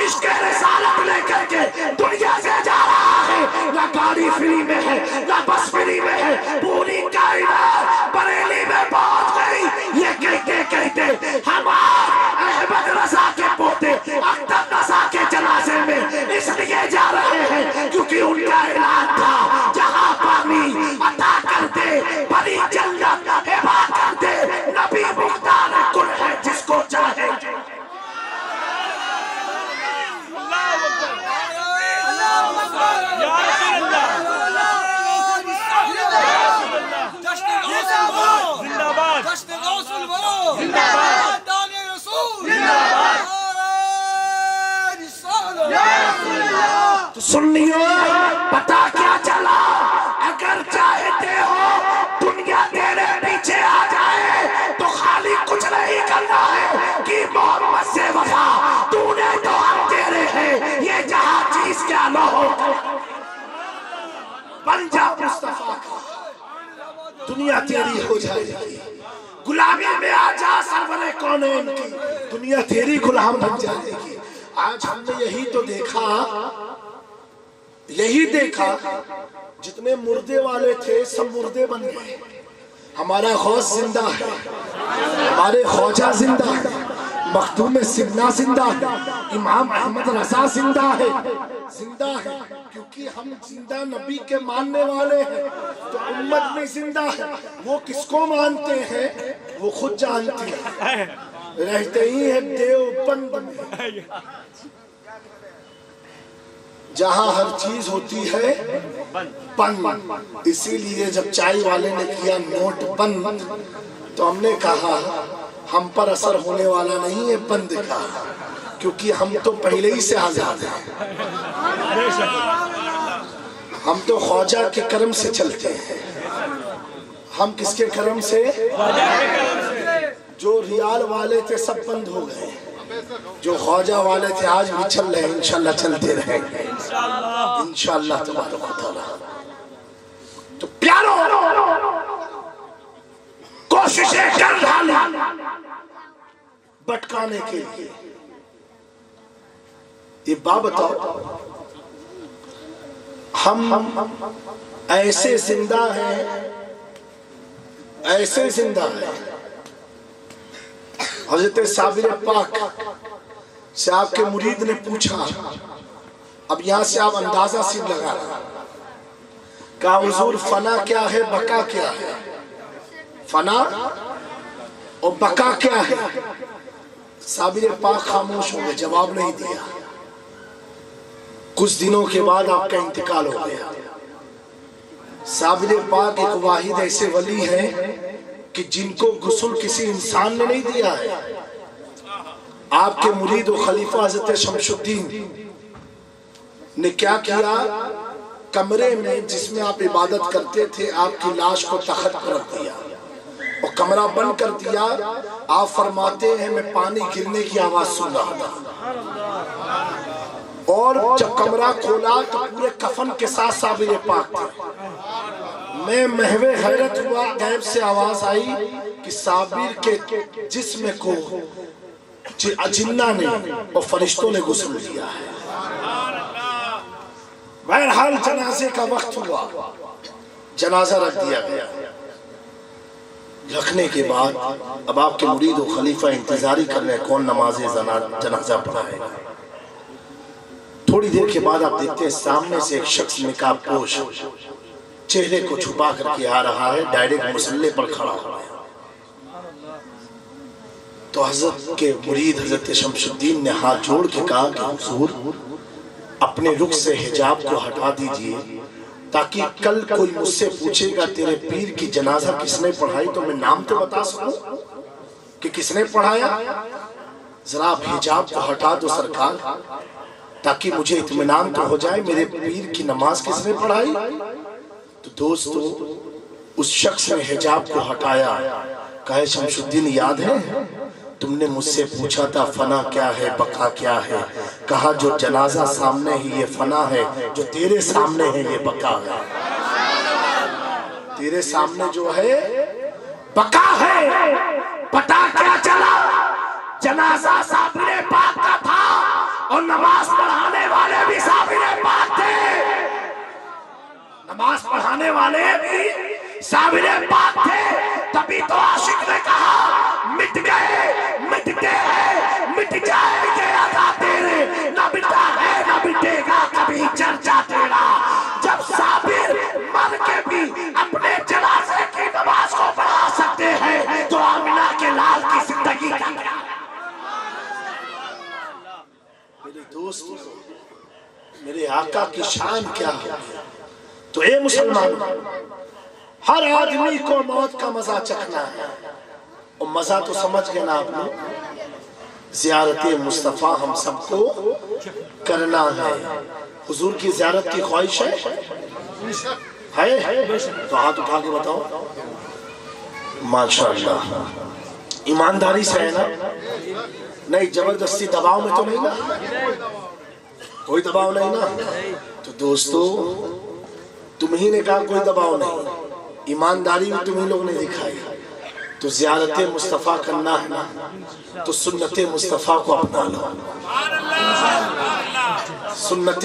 عشق رسالت لے کر کے دنیا سے جا رہا ہے، نہ گاڑی فری میں ہے نہ بس فری میں ہے، پوری کائنات بریلی میں پہنچ گئی۔ یہ کہتے کہتے ہم احمد رضا کے پوتے اختر رضا کے جنازے میں اس لیے جا رہے ہیں کیونکہ ان کا اعلان تھا جہاں پانی عطا کر دے بڑی جنت ہبا کر دے، نبی مختار کل ہے جس کو چاہے۔ سنیو پتا کیا چلا؟ اگر چاہتے ہو دنیا تیرے پیچھے آ جائے تو خالی کچھ نہیں کرنا ہے کہ محمد سے وفا، تو نے تو ہم تیرے ہیں، یہ جہاں چیز کیا نہ ہو بن جا مصطفیٰ کا، دنیا تیری ہو جائے گی۔ غلامی میں آ جا سرور کونین کی، دنیا تیری غلام بن جائے گی۔ آج ہم نے یہی دیکھا جتنے مردے والے تھے سب مردے بن گئے۔ ہمارا غوث زندہ ہے، ہمارے خواجہ زندہ ہے، مخدوم سمنا زندہ ہے، امام احمد رضا زندہ ہے، زندہ ہے کیونکہ ہم زندہ نبی کے ماننے والے ہیں، تو امت میں زندہ ہے۔ وہ کس کو مانتے ہیں وہ خود جانتے ہیں، رہتے ہی ہیں دیوبند میں جہاں ہر چیز ہوتی ہے بند۔ اسی لیے جب چائے والے نے کیا نوٹ بند تو ہم نے کہا ہم پر اثر ہونے والا نہیں ہے بند کا، کیونکہ ہم تو پہلے ہی سے آزاد ہیں، ہم تو خواجہ کے کرم سے چلتے ہیں۔ ہم کس کے کرم سے؟ جو ریال والے تھے سب بند ہو گئے، جو خواجہ والے تھے آج بھی چل رہے ہیں، انشاءاللہ چلتے رہیں گے انشاءاللہ تبارک و تعالی۔ تو پیارو کوششیں کر ڈالی بٹکانے کے لیے۔ یہ بات بتاؤ، ہم ایسے زندہ ہیں، ایسے زندہ ہیں، حضرت صابر پاک سے آپ کے مرید نے پوچھا، اب یہاں سے آپ اندازہ سے لگا رہا، کہا حضور فنا کیا ہے بقا کیا ہے؟ فنا اور بقا کیا ہے؟ صابر پاک خاموش ہو گئے، جواب نہیں دیا۔ کچھ دنوں کے بعد آپ کا انتقال ہو گیا۔ صابر پاک ایک واحد ایسے ولی ہیں کہ جن کو غسل کسی انسان نے نہیں دیا ہے۔ آپ کے مرید و خلیفہ حضرت شمس الدین نے کیا کیا؟ کمرے میں جس میں آپ عبادت کرتے تھے آپ کی لاش کو تخت پر رکھ دیا اور کمرہ بند کر دیا۔ آپ فرماتے ہیں میں پانی گرنے کی آواز سن رہا تھا، اور جب کمرہ کھولا تو پورے کفن کے ساتھ صابر پاک تھے۔ میں محو حیرت ہوا، غیب سے آواز آئی کہ صابر کے جسم کو جنہ نے اور فرشتوں نے غسل دیا ہے۔ بہرحال جنازے کا وقت ہوا، جنازہ رکھ دیا گیا۔ رکھنے کے بعد اب آپ کے مرید و خلیفہ انتظاری کر رہے ہیں کون نماز جنازہ پڑھائے گا۔ تھوڑی دیر کے بعد آپ دیکھتے ہیں سامنے سے ایک شخص نقاب پوش چہرے کو چھپا کر کے آ رہا ہے، ڈائریکٹ مصلی پر کھڑا ہوا ہے۔ تو حضرت کے مرید حضرت شمس الدین نے ہاتھ جوڑ کے کہا کہ حضور اپنے رخ سے حجاب کو ہٹا دیجئے تاکہ کل کوئی مجھ سے پوچھے گا تیرے پیر کی جنازہ کس نے پڑھائی تو میں نام تو بتا سکوں کہ کس نے پڑھایا۔ ذرا آپ حجاب کو ہٹا دو سرکار تاکہ مجھے اطمینان تو ہو جائے میرے پیر کی نماز کس نے پڑھائی۔ تو دوستو اس شخص نے حجاب کو ہٹایا، کہا شمس الدین یاد ہے تم نے مجھ سے پوچھا تھا فنا کیا ہے بقا کیا ہے؟ کہا جو جنازہ سامنے ہی یہ فنا ہے، جو تیرے سامنے ہے یہ بقا ہے۔ تیرے سامنے جو ہے بقا ہے۔ پتا کیا چلا؟ جنازہ صابر پاک کا تھا اور نماز پڑھانے والے بھی صابر پاک تھے، نماز پڑھانے والے بھی صابر پاک تھے۔ تبھی تو عاشق نے کہا مٹ گئے مٹتے ہیں مٹ جائے گے ادا تیرے، نہ مٹا ہے نہ مٹے گا کبھی چرچا تیرا۔ جب صابر مر کے بھی اپنے جنازے کی نماز کو پڑھا سکتے ہیں تو آمنہ کے لال کی زندگی کا کیا؟ میرے دوست میرے آقا کی شان کیا ہے؟ تو اے مسلمان، ہر آدمی کو موت کا مزہ چکھنا ہے، اور مزہ تو سمجھ گئے نا آپ لوگ، زیارت مصطفیٰ ہم سب کو کرنا ہے۔ حضور کی زیارت کی خواہش ہے تو ہاتھ اٹھا کے بتاؤ۔ ماشاءاللہ ایمانداری سے ہے نا؟ نہیں زبردستی دباؤ میں تو نہیں نا؟ کوئی دباؤ نہیں نا؟ تو دوستو تمہیں نے کہا کوئی دباؤ نہیں، ایمانداری میں تمہیں لوگ نے دکھائی۔ تو زیارت مصطفیٰ کرنا ہے نا تو سنت مصطفیٰ کو اپنا لو، سنت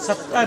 70।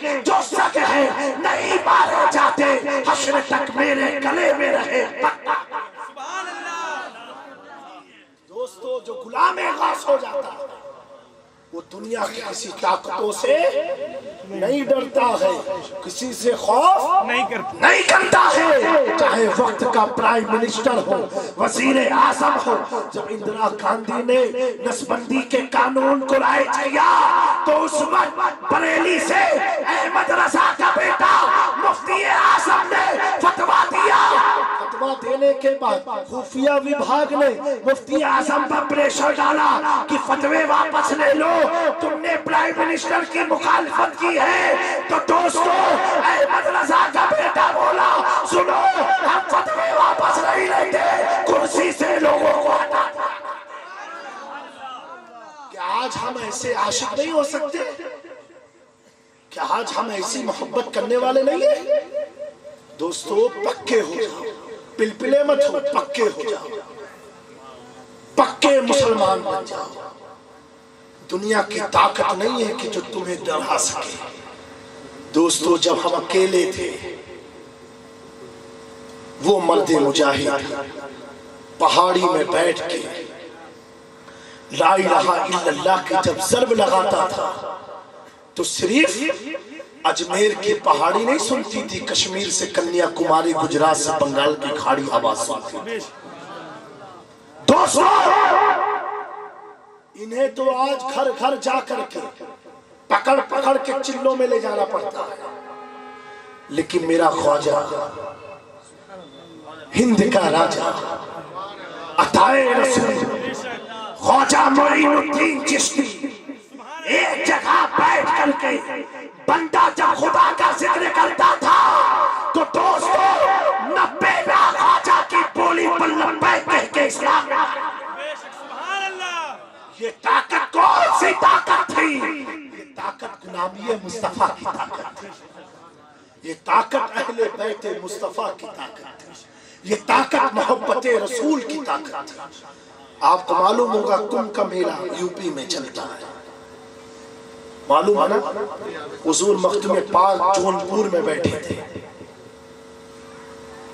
کے جو سگ ہے نہیں مارے جاتے، حشر تک میرے گلے میں رہے پکا۔ دوستو جو غلام غاص ہو جاتا وہ دنیا کی کسی طاقتوں سے نہیں ڈرتا ہے، کسی سے خوف نہیں کرتا ہے، چاہے وقت کا پرائم منسٹر ہو، وزیر اعظم ہو۔ جب اندرا گاندھی نے نسبندی کے قانون کو رائج کیا تو اس وقت بریلی سے احمد رضا کا بیٹا مفتی اعظم نے فتویٰ دیا۔ فتویٰ دینے کے بعد خفیہ وبھاگ نے مفتی اعظم پر پریشر ڈالا کہ فتوے واپس لے لو، تم نے پرائم منسٹر کی مخالفت کی ہے۔ تو دوستو احمد رضا کا بیٹا بولا سنو ہم فتوے واپس نہیں لیتے، کرسی سے لوگوں کو ہٹا دو۔ کیا آج ہم ایسے عاشق نہیں ہو سکتے؟ کیا آج ہم ایسی محبت کرنے والے نہیں ہیں؟ دوستو پکے ہو جاؤ، پلپلے مت ہو، پکے ہو جاؤ، پکے مسلمان بن جاؤ۔ دنیا کی طاقت نہیں ہے کہ جو تمہیں ڈرا سکے۔ دوستو جب ہم اکیلے تھے وہ مرد مجاہد پہاڑی میں بیٹھ کے لا الہ الا اللہ کی جب ضرب لگاتا تھا تو صرف اجمیر کی پہاڑی نہیں سنتی تھی، کشمیر سے کنیا کماری، گجرات سے بنگال کی کھاڑی آواز سنتی تھی۔ دوستو انہیں تو آج گھر گھر جا کر کے پکڑ پکڑ کے چلوں میں لے جانا پڑتا ہے، لیکن میرا خواجہ ہند کا راجہ عطائے رسول خواجہ معین الدین چشتی ایک جگہ بیٹھ کر کے بندہ جب خدا کا ذکر کرتا تھا تو دوستو 90 لاکھ خواجہ کی بولی پر لبیک کہہ کے اسلام میں آیا۔ یہ طاقت کون سی طاقت تھی؟ یہ طاقت غلامی مصطفیٰ کی طاقت تھی، یہ طاقت اہل بیت مصطفیٰ کی طاقت تھی، یہ طاقت محبت رسول کی طاقت تھی۔ آپ کو معلوم ہوگا کمبھ کا میلہ یو پی میں چلتا ہے، معلوم ہے نا؟ حضور مختوم پاک جونپور میں بیٹھے تھے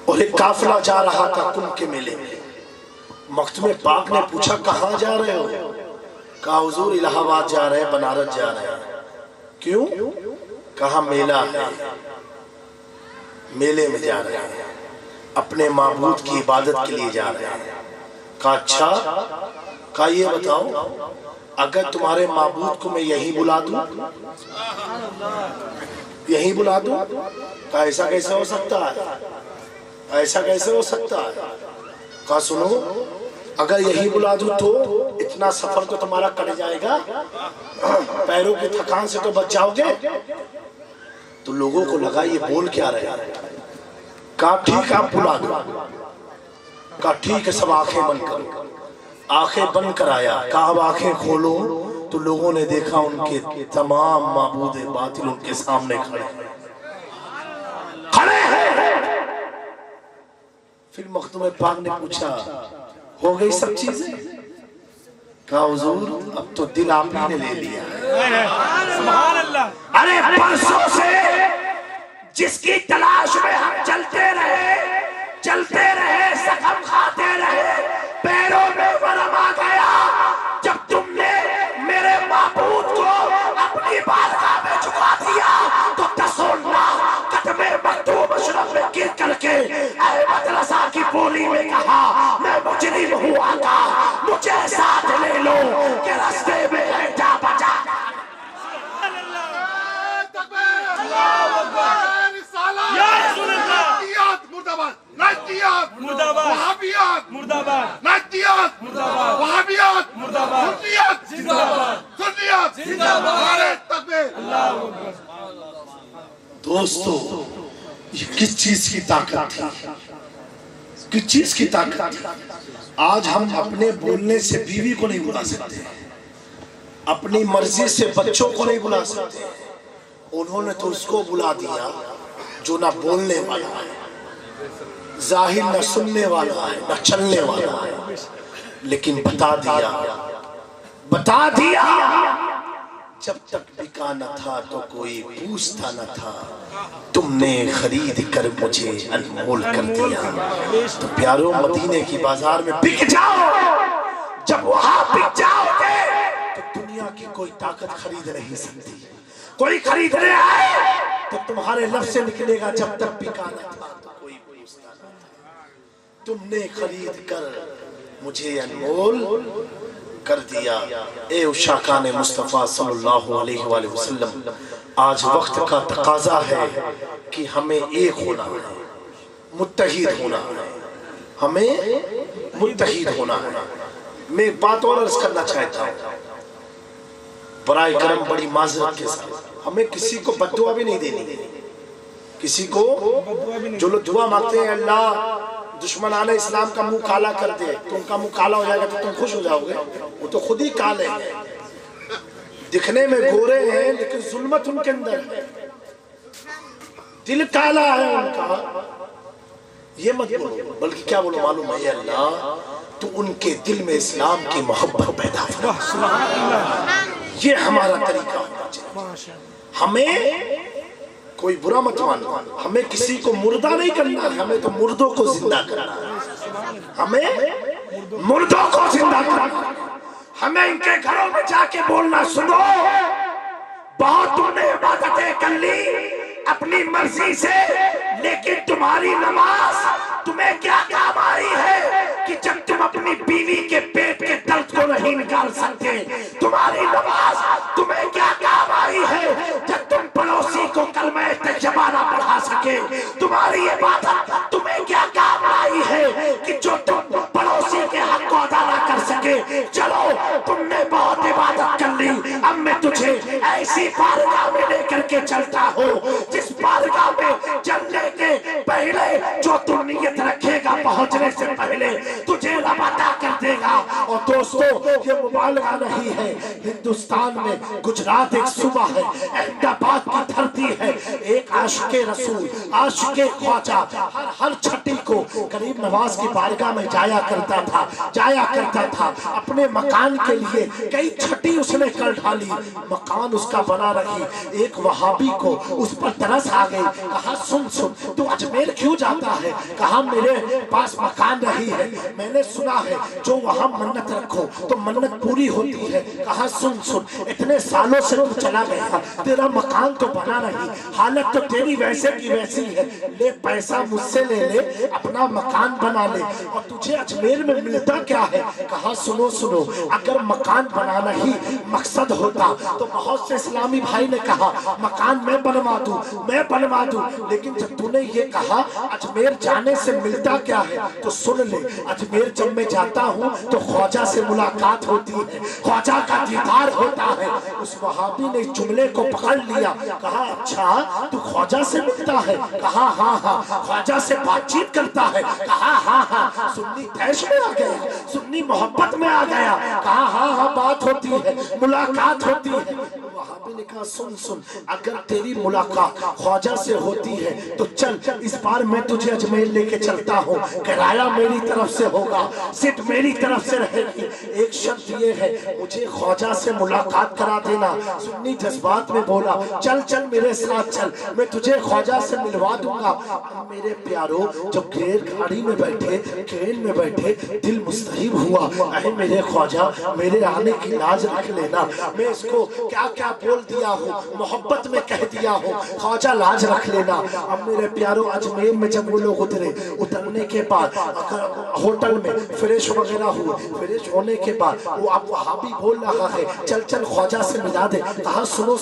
اور ایک قافلہ جا رہا تھا کمبھ کے میلے میں۔ مختوم پاک نے پوچھا کہاں جا رہے ہو؟ کہا حضور الہ آباد جا رہے ہیں، بنارس جا رہے ہیں۔ کیوں؟ کہا میلہ ہے، میلے میں جا رہے ہیں، اپنے معبود کی عبادت کے لیے جا رہے ہیں۔ کہا اچھا، کہا یہ بتاؤ اگر تمہارے معبود کو میں یہیں بلا دوں، یہیں بلا دوں؟ کہا ایسا کیسے ہو سکتا ہے، ایسا کیسے ہو سکتا ہے؟ کہا سنو اگر یہی بلا دوں تو اتنا سفر تو تمہارا کٹ جائے گا، پیروں کی تھکان سے تو بچ جاؤ گے۔ تو لوگوں کو لگا یہ بول کیا رہے ہیں۔ کہا ٹھیک آپ بلا دو۔ کہا ٹھیک ہے سب آنکھیں بند کرو۔ آنکھیں بند کرایا، کہا اب آنکھیں کھولو تو لوگوں نے دیکھا ان کے تمام معبود باطل ان کے سامنے کھڑے ہیں۔ پھر مختوم پاک نے پوچھا ہو گئی سب چیزیں؟ کہا حضور اب تو دل آپ ہی نے لے لیا ہے۔ ارے برسوں سے جس کی تلاش میں ہم چلتے رہے زخم کھاتے رہے، پیروں میں ورم آ گیا۔ جب تم نے میرے معبود کو اپنی بارگاہ میں جھکا دیا تو تسولنا قدم مکتوب اشرف میں گر کر کے احمد رضا کی بولی میں کہا میں مجرم ہوں آقا، مجھے ساتھ لے لو کہ رستے میں ہے جا بچا۔ دوستو یہ کس چیز کی طاقت تھی، کس چیز کی طاقت تھی؟ آج ہم اپنے بولنے سے بیوی کو نہیں بلا سکتے، اپنی مرضی سے بچوں کو نہیں بلا سکتے۔ انہوں نے تو اس کو بلا دیا جو نہ بولنے والا ہے، ظاہر نہ سننے والا ہے، نہ چلنے والا ہے، لیکن بتا دیا جب تک بکا نہ تھا تو کوئی پوچھتا نہ تھا، تم نے خرید کر مجھے انمول کر دیا۔ تو پیاروں مدینے کی بازار میں بک جاؤ، جب وہاں بک جاؤ گے تو دنیا کی کوئی طاقت خرید نہیں سکتی۔ کوئی خریدنے آئے تو تمہارے لفظ سے نکلے گا جب تک بکا نہ تھا تو کوئی پوچھتا نہ تھا، تم نے خرید کر مجھے انمول کر دیا۔ اے عشاقان مصطفیٰ صلی اللہ علیہ وآلہ وسلم، آج وقت کا تقاضا ہے کہ ہمیں ایک ہونا ہے، متحد ہونا ہے، ہمیں متحد ہونا ہے۔ میں بات اور عرض کرنا چاہتا ہوں برائے کرم بڑی معذرت کے ساتھ، ہمیں کسی کو بد دعا بھی نہیں دینی، کسی کو جو لوگ دعا مانگتے ہیں اللہ دشمنان اسلام کا منہ کالا کر دے، تو ان کا منہ کالا ہو جائے گا تو تم خوش ہو جاؤ گے؟ وہ تو خود ہی کالے ہیں، دکھنے میں گورے ہیں لیکن ظلمت ان کے اندر ہے، دل کالا ہے ان کا۔ یہ مت بولو، بلکہ کیا بولو معلوم ہے؟ اے اللہ تو ان کے دل میں اسلام کی محبت پیدا فرما۔ یہ ہمارا طریقہ ہونا چاہیے، ہمیں کوئی برا مت مانو، ہمیں کسی کو مردہ نہیں کرنا ہے، ہمیں تو مردوں کو زندہ کرنا ہے، ہمیں مردوں کو زندہ کرنا ہے۔ ہمیں ان کے گھروں میں جا کے بولنا، سنو بہت تم نے عبادتیں کر لی اپنی مرضی سے، لیکن تمہاری نماز تمہیں کیا کام آئی ہے کہ جب تم اپنی بیوی کے پیٹ کے درد کو نہیں نکال سکتے؟ تمہاری نماز تمہیں کیا کام آئی ہے جب تم پڑوسی کو کلمہ طیبہ نہ پڑھا سکے؟ تمہاری عبادت تمہیں کیا کام آئی ہے کہ جو تم پڑوسی کے حق کو ادا نہ کر سکے؟ چلو تم نے بہت عبادت کر لی، اب میں تجھے ایسی بارگاہ میں لے کر کے چلتا ہوں جس بارگاہ میں چلنے کے پہلے جو تم نیت رکھے گا پہنچنے سے پہلے تجھے رب عطا کر دے گا۔ اور دوستو یہ مبالغہ نہیں ہے، ہندوستان میں گجرات ایک صوبہ ہے، احمد آباد کی دھرتی ہے، ایک عاشق رسول عاشق خواجہ ہر چھٹی کو غریب نواز کی بارگاہ میں جایا کرتا تھا اپنے مکان کے لیے۔ کئی چھٹی اس نے کر ڈالی، مکان اس کا بنا رہی۔ ایک وہابی کو اس پر ترس آ گئی، کہا سن تو اجمیر کیوں جاتا ہے؟ کہا میرے پاس مکان نہیں ہے، میں نے سنا ہے جو وہاں منت رکھو تو منت پوری ہوتی ہے۔ کہا سن اتنے سالوں سے تو چلا گیا، تیرا مکان تو بنا نہیں، حالت تو تیری ویسے کی ویسی ہے، لے پیسہ مجھ سے لے لے اپنا مکان بنا لے، اور تجھے اجمیر میں ملتا کیا ہے؟ کہا سنو اگر مکان بنانا ہی مقصد ہوتا تو بہت سے اسلامی بھائی نے کہا مکان میں بنوا دوں، لیکن جب تو نے یہ کہا اجمیر جانے سے ملتا کیا ہے تو سن لے، اجمیر جب میں جاتا ہوں تو خواجہ سے ملاقات ہوتی ہے، خواجہ کا دیدار ہوتا ہے۔ اس وہابی نے جملے کو پکڑ لیا، کہا اچھا تو خواجہ سے ملتا ہے؟ کہا ہاں خواجہ سے بات چیت کرتا ہے؟ کہا ہاں سنی تیش میں آ گیا، سنی محبت میں آ گیا؟ کہا ہاں بات ہوتی ہے، ملاقات ہوتی ہے۔ وہابی نے کہا سن اگر تیری ملاقات خواجہ سے ہوتی ہے تو چل اس بار میں تجھے اجمیر لے کے چلتا ہوں، کرایہ میری طرف سے ہوگا، سیٹ میری طرف سے رہے گی، ایک شرط یہ ہے مجھے خواجہ سے ملاقات کرا دینا۔ سنی جذبات میں بولا چل میرے ساتھ چل، میں تجھے خواجہ سے ملوا دوں گا۔ میرے پیاروں جب گاڑی میں بیٹھے، ٹرین میں بیٹھے، دل مستحب ہوا، اے میرے خواجہ میرے آنے کی لاج رکھ لینا، میں اس کو کیا بول دیا ہوں، محبت میں کہہ دیا ہوں، خواجہ لاج رکھ لینا۔ اب میرے پیاروں اجمیر میں جب وہ لوگ اترنے کے بعد ہوٹل میں فریش وغیرہ ہوئے، فریش ہونے کے بعد وہ اب وہابی بول رہا ہے چل خواجہ سے ملا دے۔ کہا سنو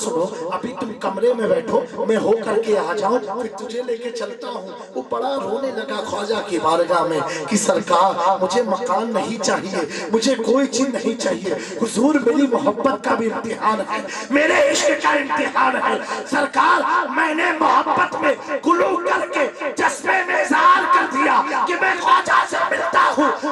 ابھی تم کمرے میں بیٹھو، میں ہو کر کے آ جاؤں پھر تجھے لے کے چلتا ہوں۔ وہ بڑا رونے لگا خواجہ کی بارگاہ میں کہ سرکار مجھے مکان نہیں چاہیے، مجھے کوئی چیز نہیں چاہیے، حضور میری محبت کا بھی امتحان ہے، میرے عشق کا امتحان ہے، سرکار میں نے محبت میں گلو کر کے جذبے میں اظہار کر دیا کہ میں خواجہ سے ملتا ہوں،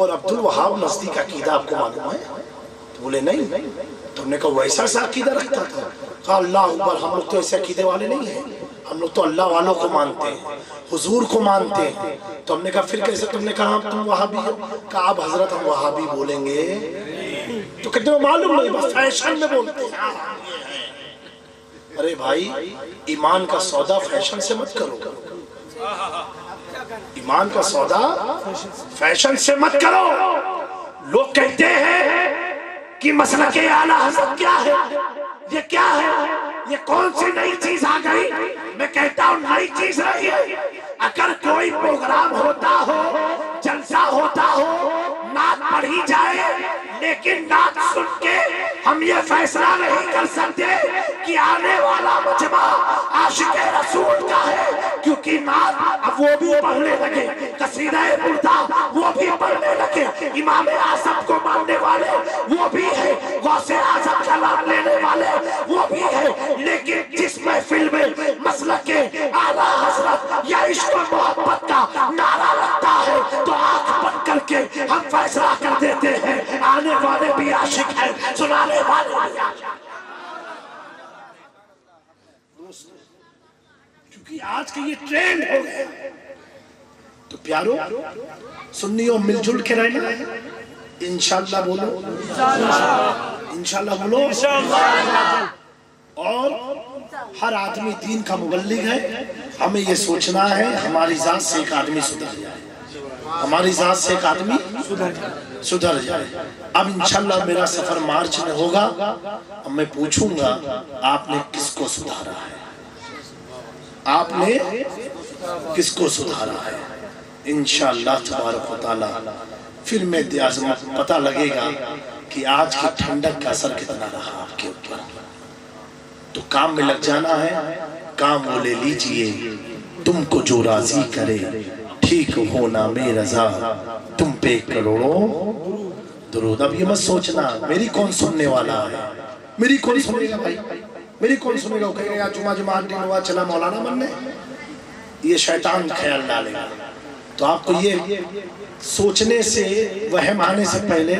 اور عبد الوہاب نزدی کا عقیدہ آپ کو معلوم ہے؟ تو بولے نہیں. تو ہم نے کہا ویسا سا عقیدہ رکھتا تھا. کہا اللہ اکبر، ہم لوگ تو ایسے عقیدے والے نہیں ہیں، ہم لوگ تو اللہ والوں کو مانتے ہیں، حضور کو مانتے ہیں. تو ہم نے کہا پھر کیسے؟ تم نے کہا تم وہابی ہو. کہا اب حضرت ہم وہابی بولیں گے تو کتنے معلوم نہیں، بس فیشن میں بولتے ہیں. ارے بھائی ایمان کا سودا فیشن سے مت کرو، ایمان کا سودا فیشن سے مت کرو. لوگ کہتے ہیں کہ مسلک اعلیٰ حضرت کیا ہے، یہ کیا ہے، یہ کون سی نئی چیز آ گئی. میں کہتا ہوں نئی چیز نہیں ہے. اگر کوئی پروگرام ہوتا ہو، جلسہ ہوتا ہو، نعت پڑھی جائے، لیکن نعت سن کے ہم یہ فیصلہ نہیں کر سکتے کہ آنے والا مجمع عاشق رسول کا ہے، کیونکہ نعت اب وہ بھی پڑھنے لگے، قصیدہ بردہ وہ بھی پڑھنے لگے، امام اعظم کو ماننے والے وہ بھی ہے، غوث اعظم کا نام لینے والے وہ بھی ہے. لیکن جس محفل میں مسلک اعلیٰ حضرت یا عشق و محبت کا نعرہ لگتا ہے تو آنکھ بند کر کے ہم فیصلہ کر دیتے ہیں آنے والے بھی عاشق ہیں، سنانے والے بھی عاشق ہیں. کیونکہ آج کے یہ ٹرینڈ ہو گئے. تو پیارو سنیوں مل جل کے رہنا، انشاءاللہ بولو، انشاءاللہ بولو. اور ہر آدمی دین کا مبلغ ہے. ہمیں یہ سوچنا ہے ہماری ذات سے ایک آدمی سدھر جائے، ہماری ذات سے ایک آدمی سدھر جائے. اب انشاءاللہ میرا سفر مارچ میں ہوگا. اب میں پوچھوں گا آپ نے کس کو سدھارا ہے، آپ نے کس کو سدھارا ہے. انشاءاللہ تبارک و تعالی پھر میں پتہ لگے گا کہ آج کی ٹھنڈک کا اثر کتنا رہا آپ کے اوپر. تو کام میں لگ جانا ہے، کام وہ لے لیجئے تم کو جو راضی کرے، ٹھیک ہونا میں رضا تم پہ کروڑوں درود. اب یہ مت سوچنا میری کون سننے والا ہے، میری کون سنے گا بھائی، میری کون سنے گا. وہ کہے گا یار جمعہ جمعہ دن ہوا چلا مولانا بننے، یہ شیطان خیال ڈالے گا. تو آپ کو یہ سوچنے سے، وہم آنے سے پہلے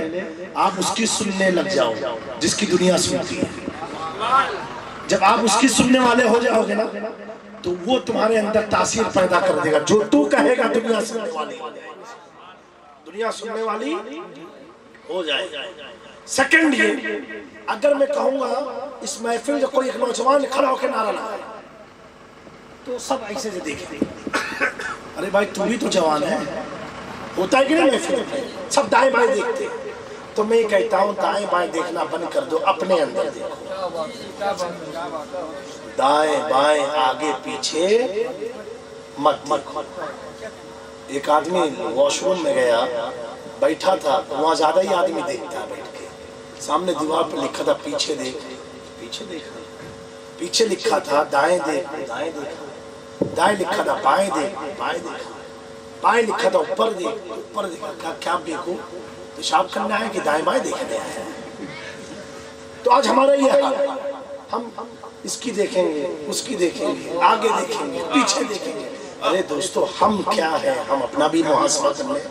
آپ اس کی سننے لگ جاؤ جس کی دنیا سنتی ہے. جب آپ اس کی سننے والے ہو جاؤ گے نا تو وہ تمہارے اندر تاثیر پیدا کر دے گا. جو تو کہے گا دنیا سننے والی ہو جائے گی، دنیا سننے والی ہو جائے گی. سیکنڈ یہ اگر میں کہوں گا اس محفل میں کوئی ایک نوجوان کھڑا ہو کے نعرہ لگائے تو سب ایسے سے دیکھیں گے، ارے بھائی تو بھی تو جوان ہے. ہوتا ہے کہ نہیں محفل میں سب دائیں بائیں دیکھتے ہیں. تو میں کہتا ہوں دائیں بائیں دیکھنا بند کر دو، اپنے اندر دیکھو. دائیں بائیں آگے پیچھے مت دیکھو. ایک آدمی واش روم میں گیا، بیٹھا تھا، وہاں زیادہ ہی آدمی دیکھتا بیٹھ کے. سامنے دیوار پر لکھا تھا پیچھے دیکھ، پیچھے دیکھ. پیچھے لکھا تھا دائیں دیکھ، دائیں دیکھ. دائیں لکھا تھا بائیں دیکھ، بائیں دیکھ. بائیں لکھا تھا اوپر دیکھ، اوپر دیکھا. کیا دیکھو؟ پیشاب کرنا ہے کہ دائیں بائیں دیکھنے آئے ہیں. تو آج ہمارا یہ حال ہے، ہم اس کی دیکھیں گے، اس کی دیکھیں گے، آگے دیکھیں گے، پیچھے دیکھیں گے. ارے دوستو ہم کیا ہیں؟ ہم اپنا بھی محاسبہ کر لیں.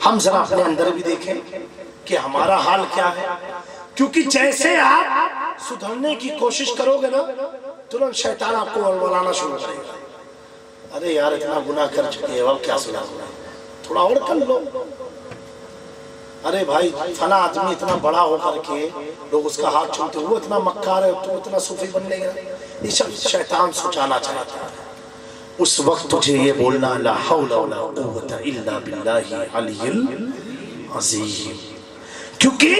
ہم ذرا اپنے اندر بھی دیکھیں کہ ہمارا حال کیا ہے. کیونکہ جیسے آپ سدھرنے کی کوشش کرو گے نا ترنت شیطان آپ کو ولولانا شروع کرے گا. ارے یار اتنا گناہ کر چکے ہیں، اب کیا سدھرنا ہے، تھوڑا اور کر لو. ارے بھائی فلاں آدمی اتنا بڑا ہو کر کے لوگ اس کا ہاتھ چھوتے، وہ اتنا مکار ہے، تو اتنا صوفی بننے گا. یہ سب شیطان سوچانا چاہتا ہے. اس وقت تجھے یہ بولنا لا حول ولا قوت الا باللہ العلی العظیم. کیونکہ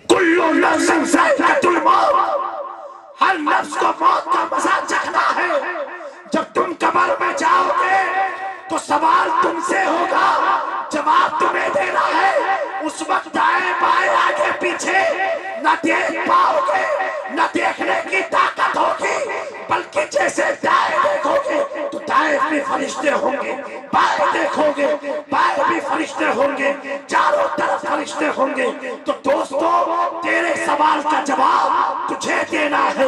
کل نفس ذائقۃ الموت، ہر نفس کو موت کا مزہ چکھنا ہے. جب تم قبر میں جاؤ گے تو سوال تم سے ہوگا، جواب تمہیں دینا ہے. اس وقت دائیں بائیں آگے پیچھے نہ دیکھ پاؤ گے، نہ دیکھنے کی طاقت ہوگی، بلکہ جیسے دائیں دیکھو گے تو دائیں بھی فرشتے ہوں گے، بائیں دیکھو گے بائیں بھی فرشتے ہوں گے، چاروں طرف فرشتے ہوں گے. تو دوستو تیرے سوال کا جواب تجھے دینا ہے.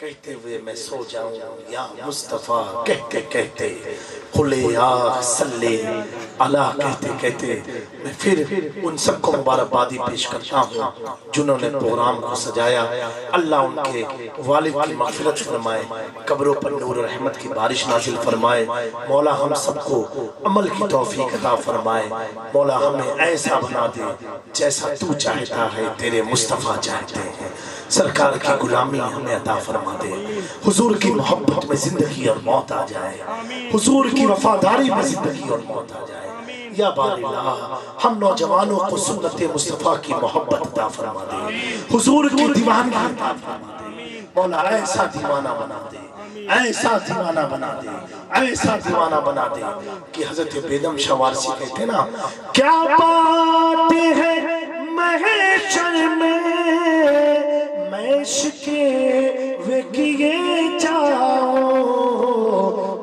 کہتے ہوئے میں سو جاؤں یا مصطفیٰ کہتے کہتے قلے آخ صلی اللہ کہتے کہتے میں پھر ان سب کو مبارکبادی پیش کرتا ہوں جنہوں نے پروگرام کو سجایا. اللہ ان کے والد کی مغفرت فرمائے, قبروں پر نور و رحمت کی بارش نازل فرمائے. مولا ہم سب کو عمل کی توفیق عطا فرمائے. مولا ہمیں ایسا بنا دے جیسا تو چاہتا ہے, تیرے مصطفیٰ چاہتے ہیں. سرکار کی غلامی ہمیں عطا فرما دے. حضور کی محبت میں زندگی اور موت آ جائے, حضور کی وفاداری میں زندگی اور موت آ جائے. یا باری اللہ ہم نوجوانوں کو سنت مصطفیٰ کی محبت عطا فرما دے, حضور کی دیوانگی عطا فرما دے. مولا ایسا دیوانہ بنا دے, ایسا دیوانہ بنا دے, ایسا دیوانہ بنا دے کہ حضرت بیدم شاہ وارسی کہتے نا, کیا بات ہے محشر میں عشقے وہ کیے جاؤ,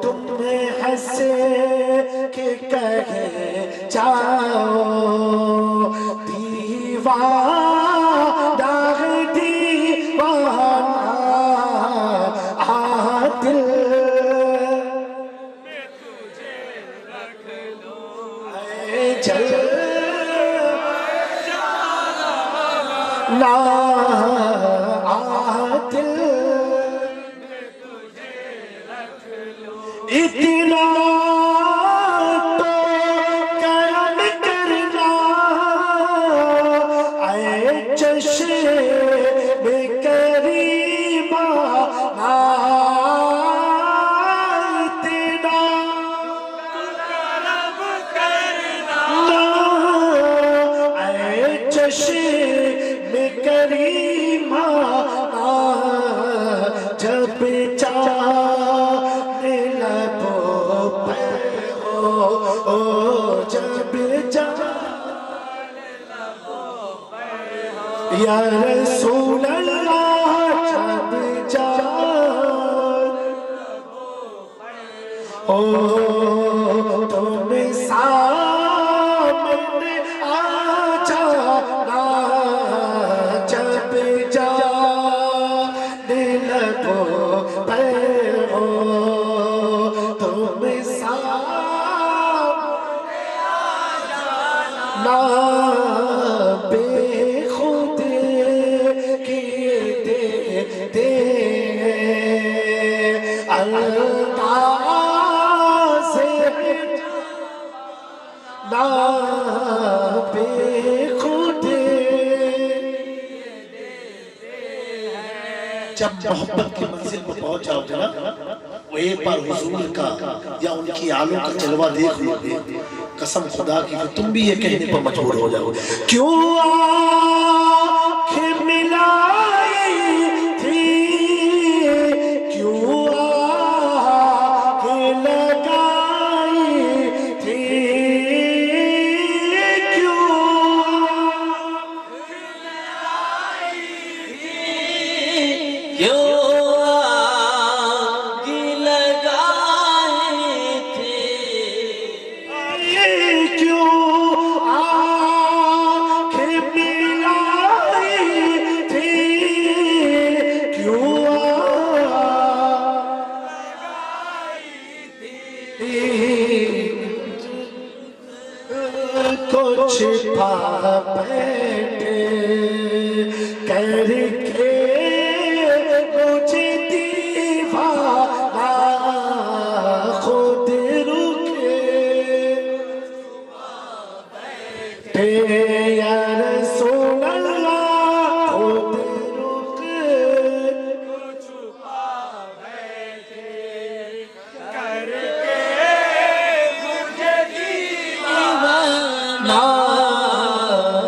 تمہیں ہنسے کہ کہے جاؤ دیوانہ دیوانہ عادل میں تجھے رکھ لوں اے جل نا اتنا تو کرم کرنا اے چشم کریمہ, اتنا کرم کرنا اے چشم کریمہ, جب یا رسول اللہ جب جان تم سامنے آ جانا, جب جان لبوں پر ہو تم سامنے آ جانا. جب محبت کی منزل پر پہنچ جاؤ گے نا, وہ ایک بار حضور کا یا ان کی آلوں کا جلوہ دیکھ لو گے, قسم خدا کی تم بھی یہ کہنے پر مجبور ہو جاؤ گے, کیوں آنکھ ملائی تھی, کیوں آنکھ لگائی تھی, چھپا بیٹھے کر کے مجھے دیوانہ خود رکے یا رسول اللہ خود رکے چھپا بیٹھے کر کے مجھے دیوانہ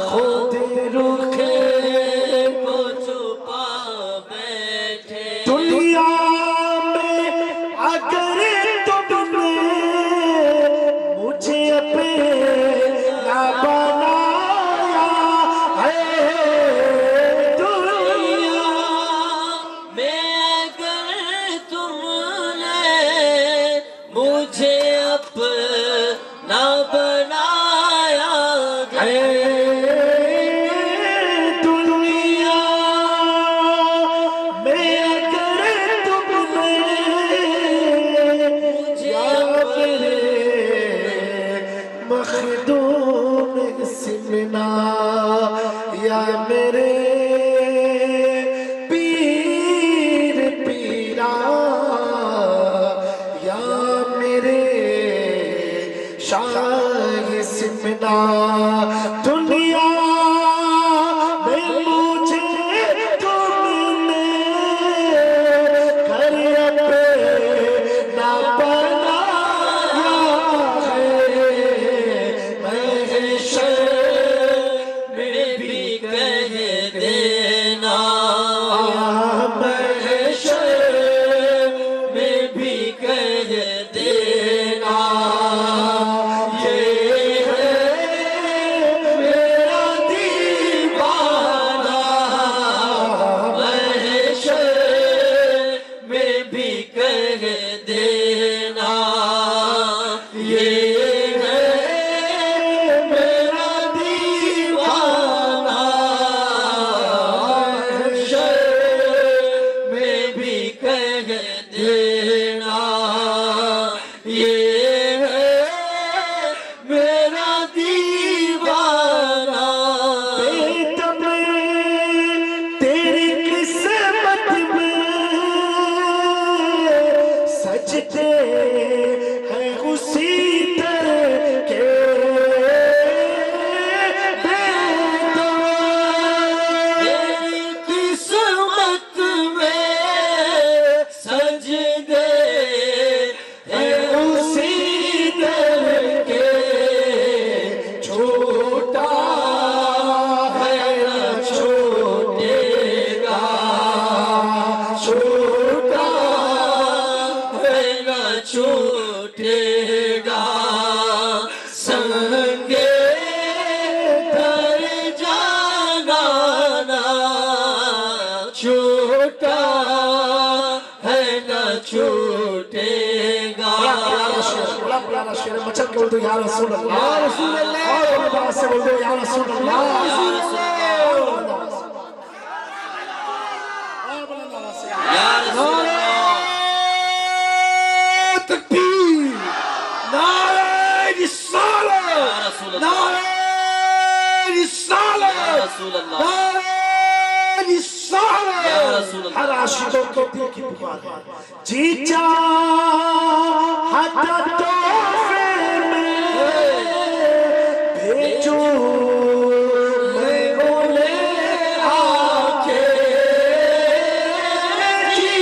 خود رکے چھپا بیٹھے. دنیا میں اگر تم نے مجھے اپنا بنایا ہے, دنیا میں اگر تم نے مجھے اپنا بنایا ہے, دنیا میں اگر یہ میرے پیر پیرا یا میرے شاہ سمنا دنیا میں مجھے تم نے گھر اپنا بنایا ہے محشر میں بھی کہہ دینا محشر میں بھی کہہ دینا یہ ہے میرا دیوانہ محشر میں بھی کہہ دینا یہ ہے میرا دیوانہ محشر میں بھی کہہ دینا یہ ہے میرا دیوانہ بیٹا میں تیری قسمت میں سجدے ہیں اسی طرح کے بیٹا تیری قسمت میں سجدے ہیں اسی طرح کے چھوٹا ہے نہ چھوٹے گا چھوٹا ہے نہ چھوٹے گا سنگے در جانا چھوٹا ہے نہ چھوٹے گا بڑا پیارا شعر ہے مچل کے بول دو یا رسول اللہ یا رسول اللہ اور بات سے بول دو یا رسول اللہ یا رسول اللہ یا رسول اللہ تکبیر نعرہ رسالت یا رسول اللہ نعرہ رسالت یا رسول اللہ نعرہ رسالت یا رسول اللہ ہر عاشقوں کے دل کی پکار ہے جی چاہت تحفے میں بھیجو میں انہیں آ کے جی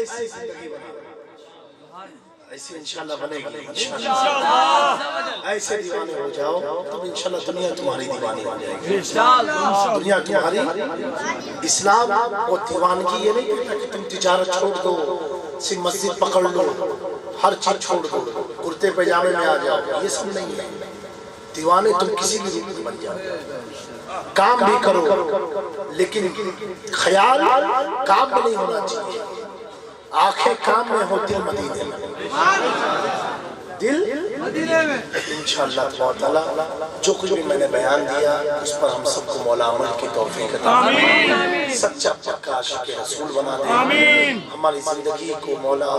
ایسی زندگی بنا ایسی انشاءاللہ بنے گی انشاءاللہ ایسے دیوانے ہو جاؤ تم انشاءاللہ دنیا تمہاری دیوانی ہو جائے گی دنیا تمہاری اسلام اور دیوانگی یہ نہیں کہتا کہ تم تجارت چھوڑ دو سی مسجد پکڑ لو ہر چیز چھوڑ دو کرتے پیجامے میں آ جاؤ یہ سب نہیں ہے دیوانے تم کسی بھی روپ میں بن جاؤ کام بھی کرو لیکن خیال کام میں نہیں ہونا چاہیے آنکھیں کام میں ہو دل مدینے میں دل انشاءاللہ تعالیٰ جو کچھ بھی میں نے بیان دیا اس پر ہم سب کو مولا عمل کی توفیق عطا فرمائے سچا پکا عاشق رسول بنا دے ہماری زندگی کو مولا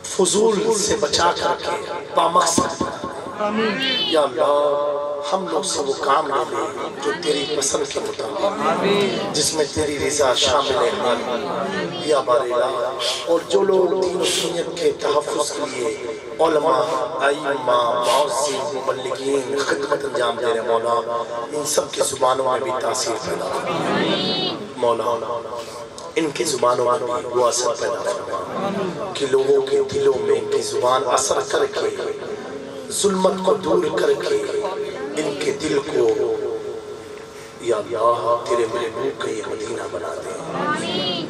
فضول سے بچا کر کے بامقصد بنا دے یا اللہ ہم لوگ سے وہ کام لے لے جو تیری پسند کے مطابق، جس میں تیری رضا شامل ہے یا بار الہ۔ اور جو لوگ دین و سنت کے تحفظ کے لیے علماء، ائمہ، معزز، مبلغین خدمت انجام دے رہے مولا، ان سب کے زبانوں میں بھی تاثیر پیدا فرما مولا، ان کی زبانوں میں بھی وہ اثر پیدا فرما کہ لوگوں کے دلوں میں ان کی زبان اثر کر کے ظلمت کو دور کر کے ان کے دل کو یا اللہ تیرے محبوب کا یہ مدینہ بنا دے،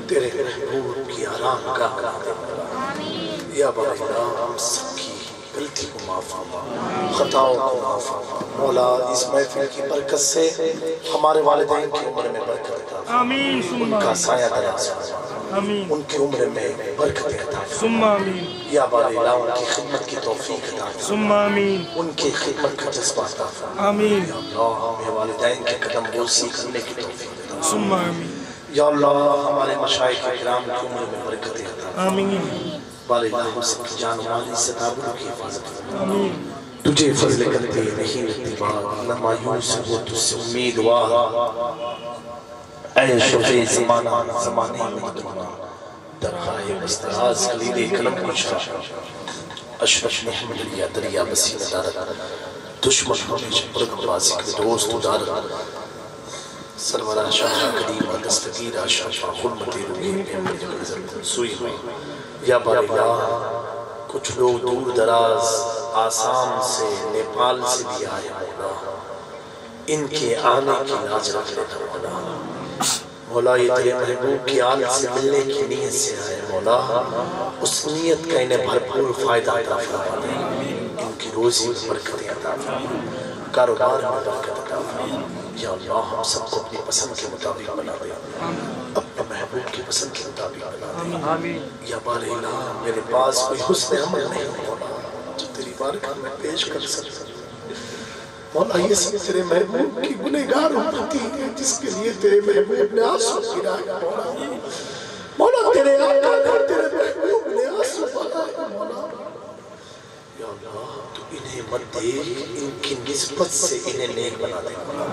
تیرے محبوب کی آرام گاہ بنا دے یا بار اللہ۔ ہم سب کی غلطی کو معاف فرما، خطاؤں کو معاف فرما مولا۔ اس محفل کی برکت سے ہمارے والدین کی عمر میں برکت عطا فرما، ان کا سایہ دراز فرما، ان کی عمر میں برکت عطا فرما یا بار الہ۔ ان کی خدمت کی توفیق عطا فرما، ان کی خدمت کا جذبہ عطا فرما یا اللہ۔ ہمیں والدین کے قدم بوسی کرنے کی توفیق عطا فرما یا اللہ۔ ہمارے مشائخ کرام کی عمر میں برکت عطا فرما بار الہ۔ سب کی جان و مال عزت آبرو کی حفاظت فرما، تجھے فضل کرتے نہیں رہتی بات، نہ مایوس ہو تجھ سے امیدوار، اے شفیع زمانہ زمانے مقدومہ، درخواہ بستراز کلید قلم کشا، اشرف محمد علیہ دریا بسین دارت، دشمن ہمیشہ پرگم بازی کے دوست دارت، سرورہ شاہ قدیم دستگیر آشا خلمت روحی محمد علیہ سوئی ہوئی یا بار الہ۔ کچھ لوگ دور دراز آسام سے نیپال سے بھی آئے مولا، ان کے آنے کی لاج رکھ لیتا مولا۔ مولا یہ تیرے محبوب کی آل سے ملنے کی نیت سے آئے مولا، اس نیت کا انہیں بھرپور فائدہ عطا فرما دے، ان کی روزی میں برکت عطا فرما، کاروبار میں برکت عطا فرما یا اللہ۔ ہم سب کو اپنی پسند کے مطابق بنا دے، اپنے محبوب کی پسند کے مطابق بنا دے یا بار الہ۔ میرے پاس کوئی حسن عمل نہیں مولا جو تیری بارگاہ میں پیش کر سکتا مولا، یہ سب تیرے محبوب کی گنہگار امتی ہے جس کے لیے تیرے محبوب نے آنسو گرائے مولا۔ مولا تیرے آقا نے تیرے محبوب نے آنسو بہائے مولا یا اللہ۔ تو انہیں مت دیکھ، ان کی نسبت سے انہیں نیک بنا دے مولا،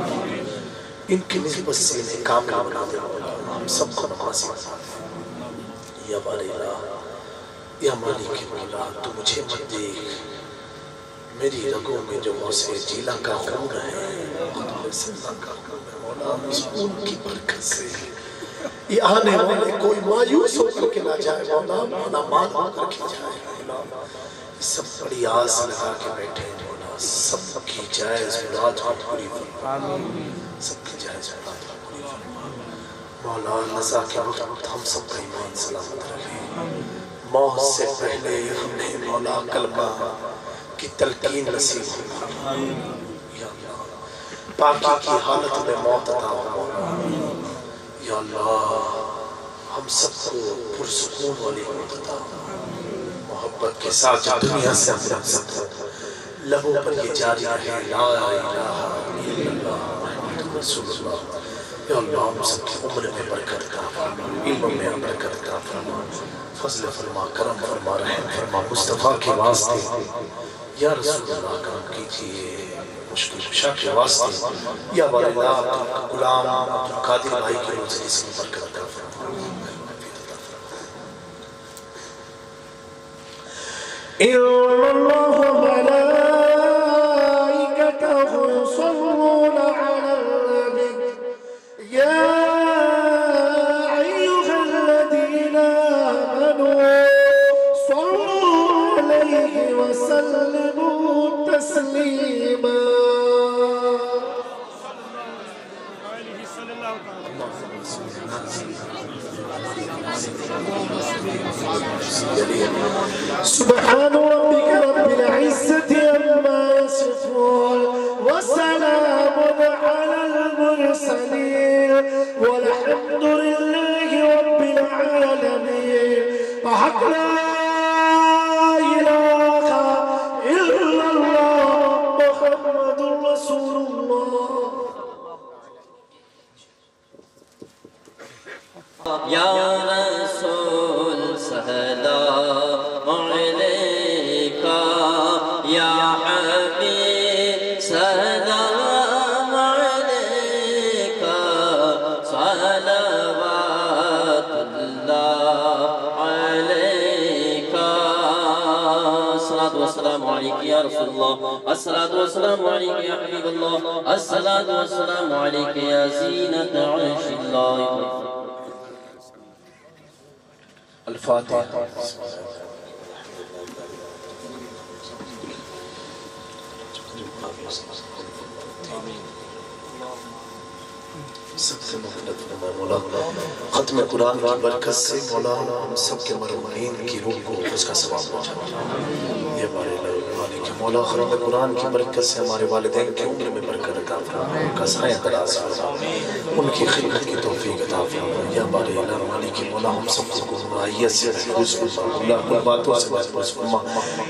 ان کی نسبت سے انہیں کامیاب بنا دے مولا۔ ہم سب کو نمازی بنا دے یا بار الہ یا مالک مولا۔ تو مجھے مت دیکھ، میری رگوں میں جو موسے جیلا کا خون ہے مولا، اس خون کی برکت سے یہ آنے والے کوئی مایوس ہو کر کے نہ جائے مولا، مولا مان ہو کر کے جائے۔ سب بڑی آس لگا کے بیٹھے مولا، سب کی جائز مراد کو پوری فرما، سب کی جائز مراد کو پوری فرما مولا۔ نزا کے وقت ہم سب کا ایمان سلامت رہے، موت سے پہلے ہم نے مولا کلمہ کی تلقین نصیب فرما یا اللہ۔ پاکی کی حالت میں موت عطا فرما یا اللہ۔ ہم سب کو پرسکون والی موت عطا فرما، محبت کے ساتھ جو دنیا سے ہم رخصت لبوں پر یہ جاری رہے لا الہ الا اللہ محمد رسول اللہ یا اللہ۔ ہم سب کی عمر میں برکت عطا فرما، علم میں برکت عطا فرما، فضل فرما، کرم فرما، رحم فرما مصطفیٰ کے واسطے یا رسول اللہ کرم کیجئے، مشکل کشا کے واسطے یا بار اللہ۔ غلام عبدالقادر بھائی کے روزے اس کی برکت عطا فرما۔ إِنَّ اللَّهَ وَمَلَائِكَتَهُ يُصَلُّونَ عَلَى النَّبِيِّ يَا أَيُّهَا الَّذِينَ آمَنُوا صَلُّوا عَلَيْهِ وَسَلِّمُوا تَسْلِيمًا۔ سبحان ربك رب العزة عما يصفون وسلام على المرسلين والحمد لله رب العالمين وحق لا إله إلا الله محمد رسول الله۔ یا رسول سلام علیکہ، یا حبیب سلام علیک یا رسول اللہ، الصلاۃ والسلام علیک یا حبیب اللہ، الصلاۃ والسلام علیک یا زینت عرش اللہ۔ الفاتحہ۔ سب سے مغفرت فرمائے مولا، ختم قرآن کی برکت سے مولا ہم سب کے مرحومین کی روح کو اس کا ثواب پہنچا۔ یہ بارے اللہ کہ مولا ختم قرآن کی برکت سے ہمارے والدین کی عمر میں برکت عطا فرما، ان کا سایہ دراز فرما، ان کی خدمت کی توفیق عطا فرما۔ یا بارے اللہ مالک کی مولا ہم سب کو گمراہیت سے محفوظ فرما، اللہ کو باتوں سے محفوظ فرما،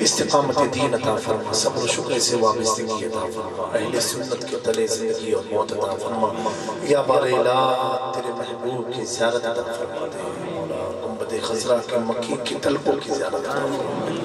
استقامت دین عطا فرما، صبر و شکر سے وابستگی عطا فرما، اہل سنت کے تلے زندگی اور موت عطا فرما۔ یا بارے اللہ تیرے محبوب کی زیارت عطا فرما دے مولا، گنبد خضرا کے مکی کی طلبوں کی زیارت عطا فرما دے۔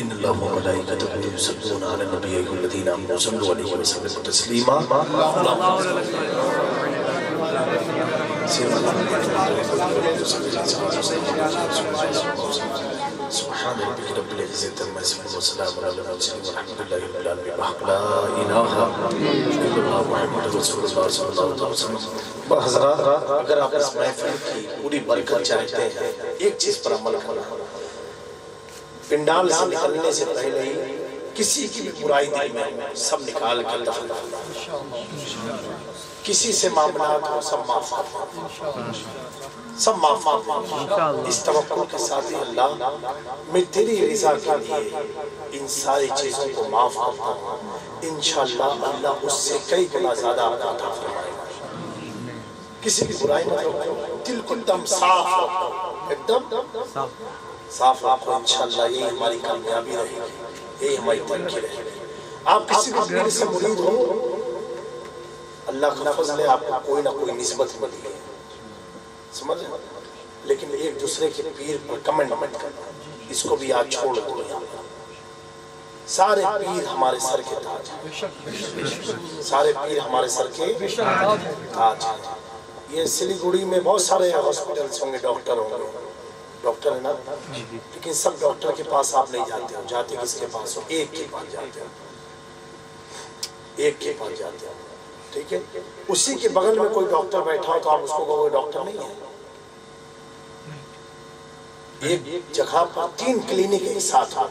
ان اللہ و ملائکتہ یصلون علی النبی ایھا الذین آمنوا صلوا علیہ وسلموا تسلیما۔ سبحان ربک رب العزۃ عما یصفون وسلام علی المرسلین والحمد للہ رب العالمین بحق لا الہ الا اللہ محمد رسول اللہ صلی اللہ علیہ وسلم۔ حضرات اگر آپ اس محفل کی پوری برکت چاہتے ہیں ایک چیز پر عمل کرنا، پنڈال سے نکلنے سے پہلے ہی کسی کی بھی برائی دل میں سب نکال کر دفن کرنا، کسی سے معاملات ہو سب معاف کرنا، سب معاف کرنا، اس توقع کے ساتھ ہی اللہ میں تیری رضا کے لیے ان ساری چیزوں کو معاف کرتا ہوں، انشاءاللہ اللہ اس سے کئی گنا زیادہ عطا فرمائے گا۔ کسی کی برائی نہ کرو، دل کو دم صاف رکھو، ایک دم صاف رکھو، انشاءاللہ یہ ہماری کامیابی رہے گی، یہ ہماری ترقی رہے گی۔ آپ کسی بھی پیر سے مرید ہو، اللہ کا فضل ہے آپ کو کوئی نہ کوئی نسبت ملی ہے، سمجھ رہے؟ لیکن ایک دوسرے کے پیر پر کمنٹ مت کرنا، اس کو بھی آج چھوڑ دو۔ سارے پیر ہمارے سر کے تاج ہیں، سارے پیر ہمارے سر کے تاج ہیں۔ یہ سلیگوڑی میں بہت سارے ہاسپٹلز ہوں گے، ڈاکٹر ہوں گے، ڈاکٹر ہے نا، لیکن سب ڈاکٹر کے پاس آپ نہیں جاتے ہو، جاتے کس کے پاس ہو؟ ایک کے پاس جاتے ہو، ایک کے پاس جاتے ہو، ٹھیک ہے؟ اسی کے بغل میں کوئی ڈاکٹر بیٹھا ہو تو آپ اس کو کہو ڈاکٹر نہیں ہے۔ ایک جگہ پر 3 کلینک ایک ساتھ ہو،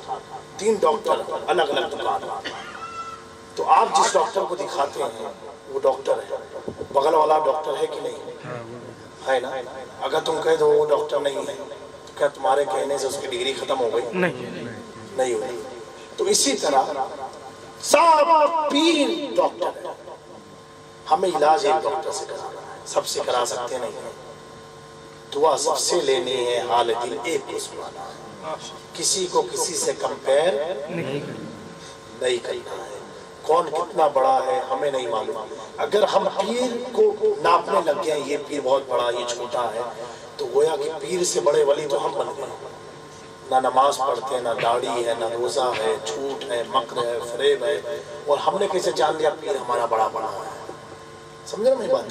3 ڈاکٹر الگ الگ دکان، تو آپ جس ڈاکٹر کو دکھاتے ہیں وہ ڈاکٹر ہے، بغل والا ڈاکٹر ہے کہ نہیں ہے نا؟ اگر تم کہہ دو وہ ڈاکٹر نہیں ہے تو کیا تمہارے کہنے سے اس کی ڈگری ختم ہو گئی؟ نہیں ہوئی۔ تو اسی طرح سب پیر ڈاکٹر ہے، ہمیں علاج ایک ڈاکٹر سے کرانا ہے، سب سے کرا سکتے نہیں ہیں، دعا سب سے لینی ہے، حال دل ایک کو سنانا ہے، کسی کو کسی سے کمپیر نہیں کرنا ہے، کون کتنا بڑا ہے ہمیں نہیں معلوم۔ اگر ہم پیر کو ناپنے لگ گئے یہ پیر بہت بڑا یہ چھوٹا ہے تو گویا کہ پیر سے بڑے ولی تو ہم بن گئے، نہ نماز پڑھتے ہیں، نہ داڑھی ہے، نہ روزہ ہے، جھوٹ ہے، مکر ہے، فریب ہے، اور ہم نے کیسے جان لیا پیر ہمارا بڑا بڑا ہے؟ سمجھ رہے میری بات؟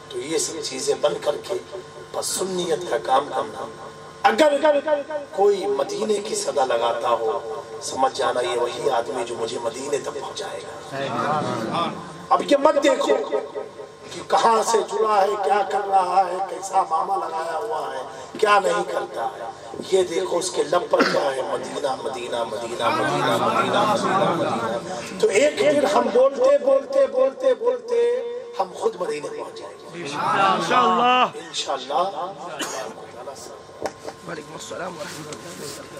تو یہ سب چیزیں بند کر کے بس سنیت کا کام کرنا۔ اگر کوئی مدینے کی صدا لگاتا ہو سمجھ جانا یہ وہی آدمی جو مجھے مدینے تک پہنچائے گا۔ اب یہ مت دیکھو کہ کہاں سے جڑا ہے، کیا کر رہا ہے، کیسا ماما لگایا ہوا ہے، کیا نہیں کرتا ہے، یہ دیکھو اس کے لب پر کیا ہے، مدینہ مدینہ مدینہ مدینہ مدینہ مدینہ مدینہ۔ تو ایک دن ہم بولتے بولتے بولتے بولتے ہم خود مدینے پہنچ جائیں گے انشاءاللہ۔ انشاءاللہ۔ وعلیکم السلام ورحمۃ اللہ وبرکاتہ۔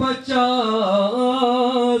50,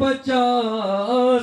50,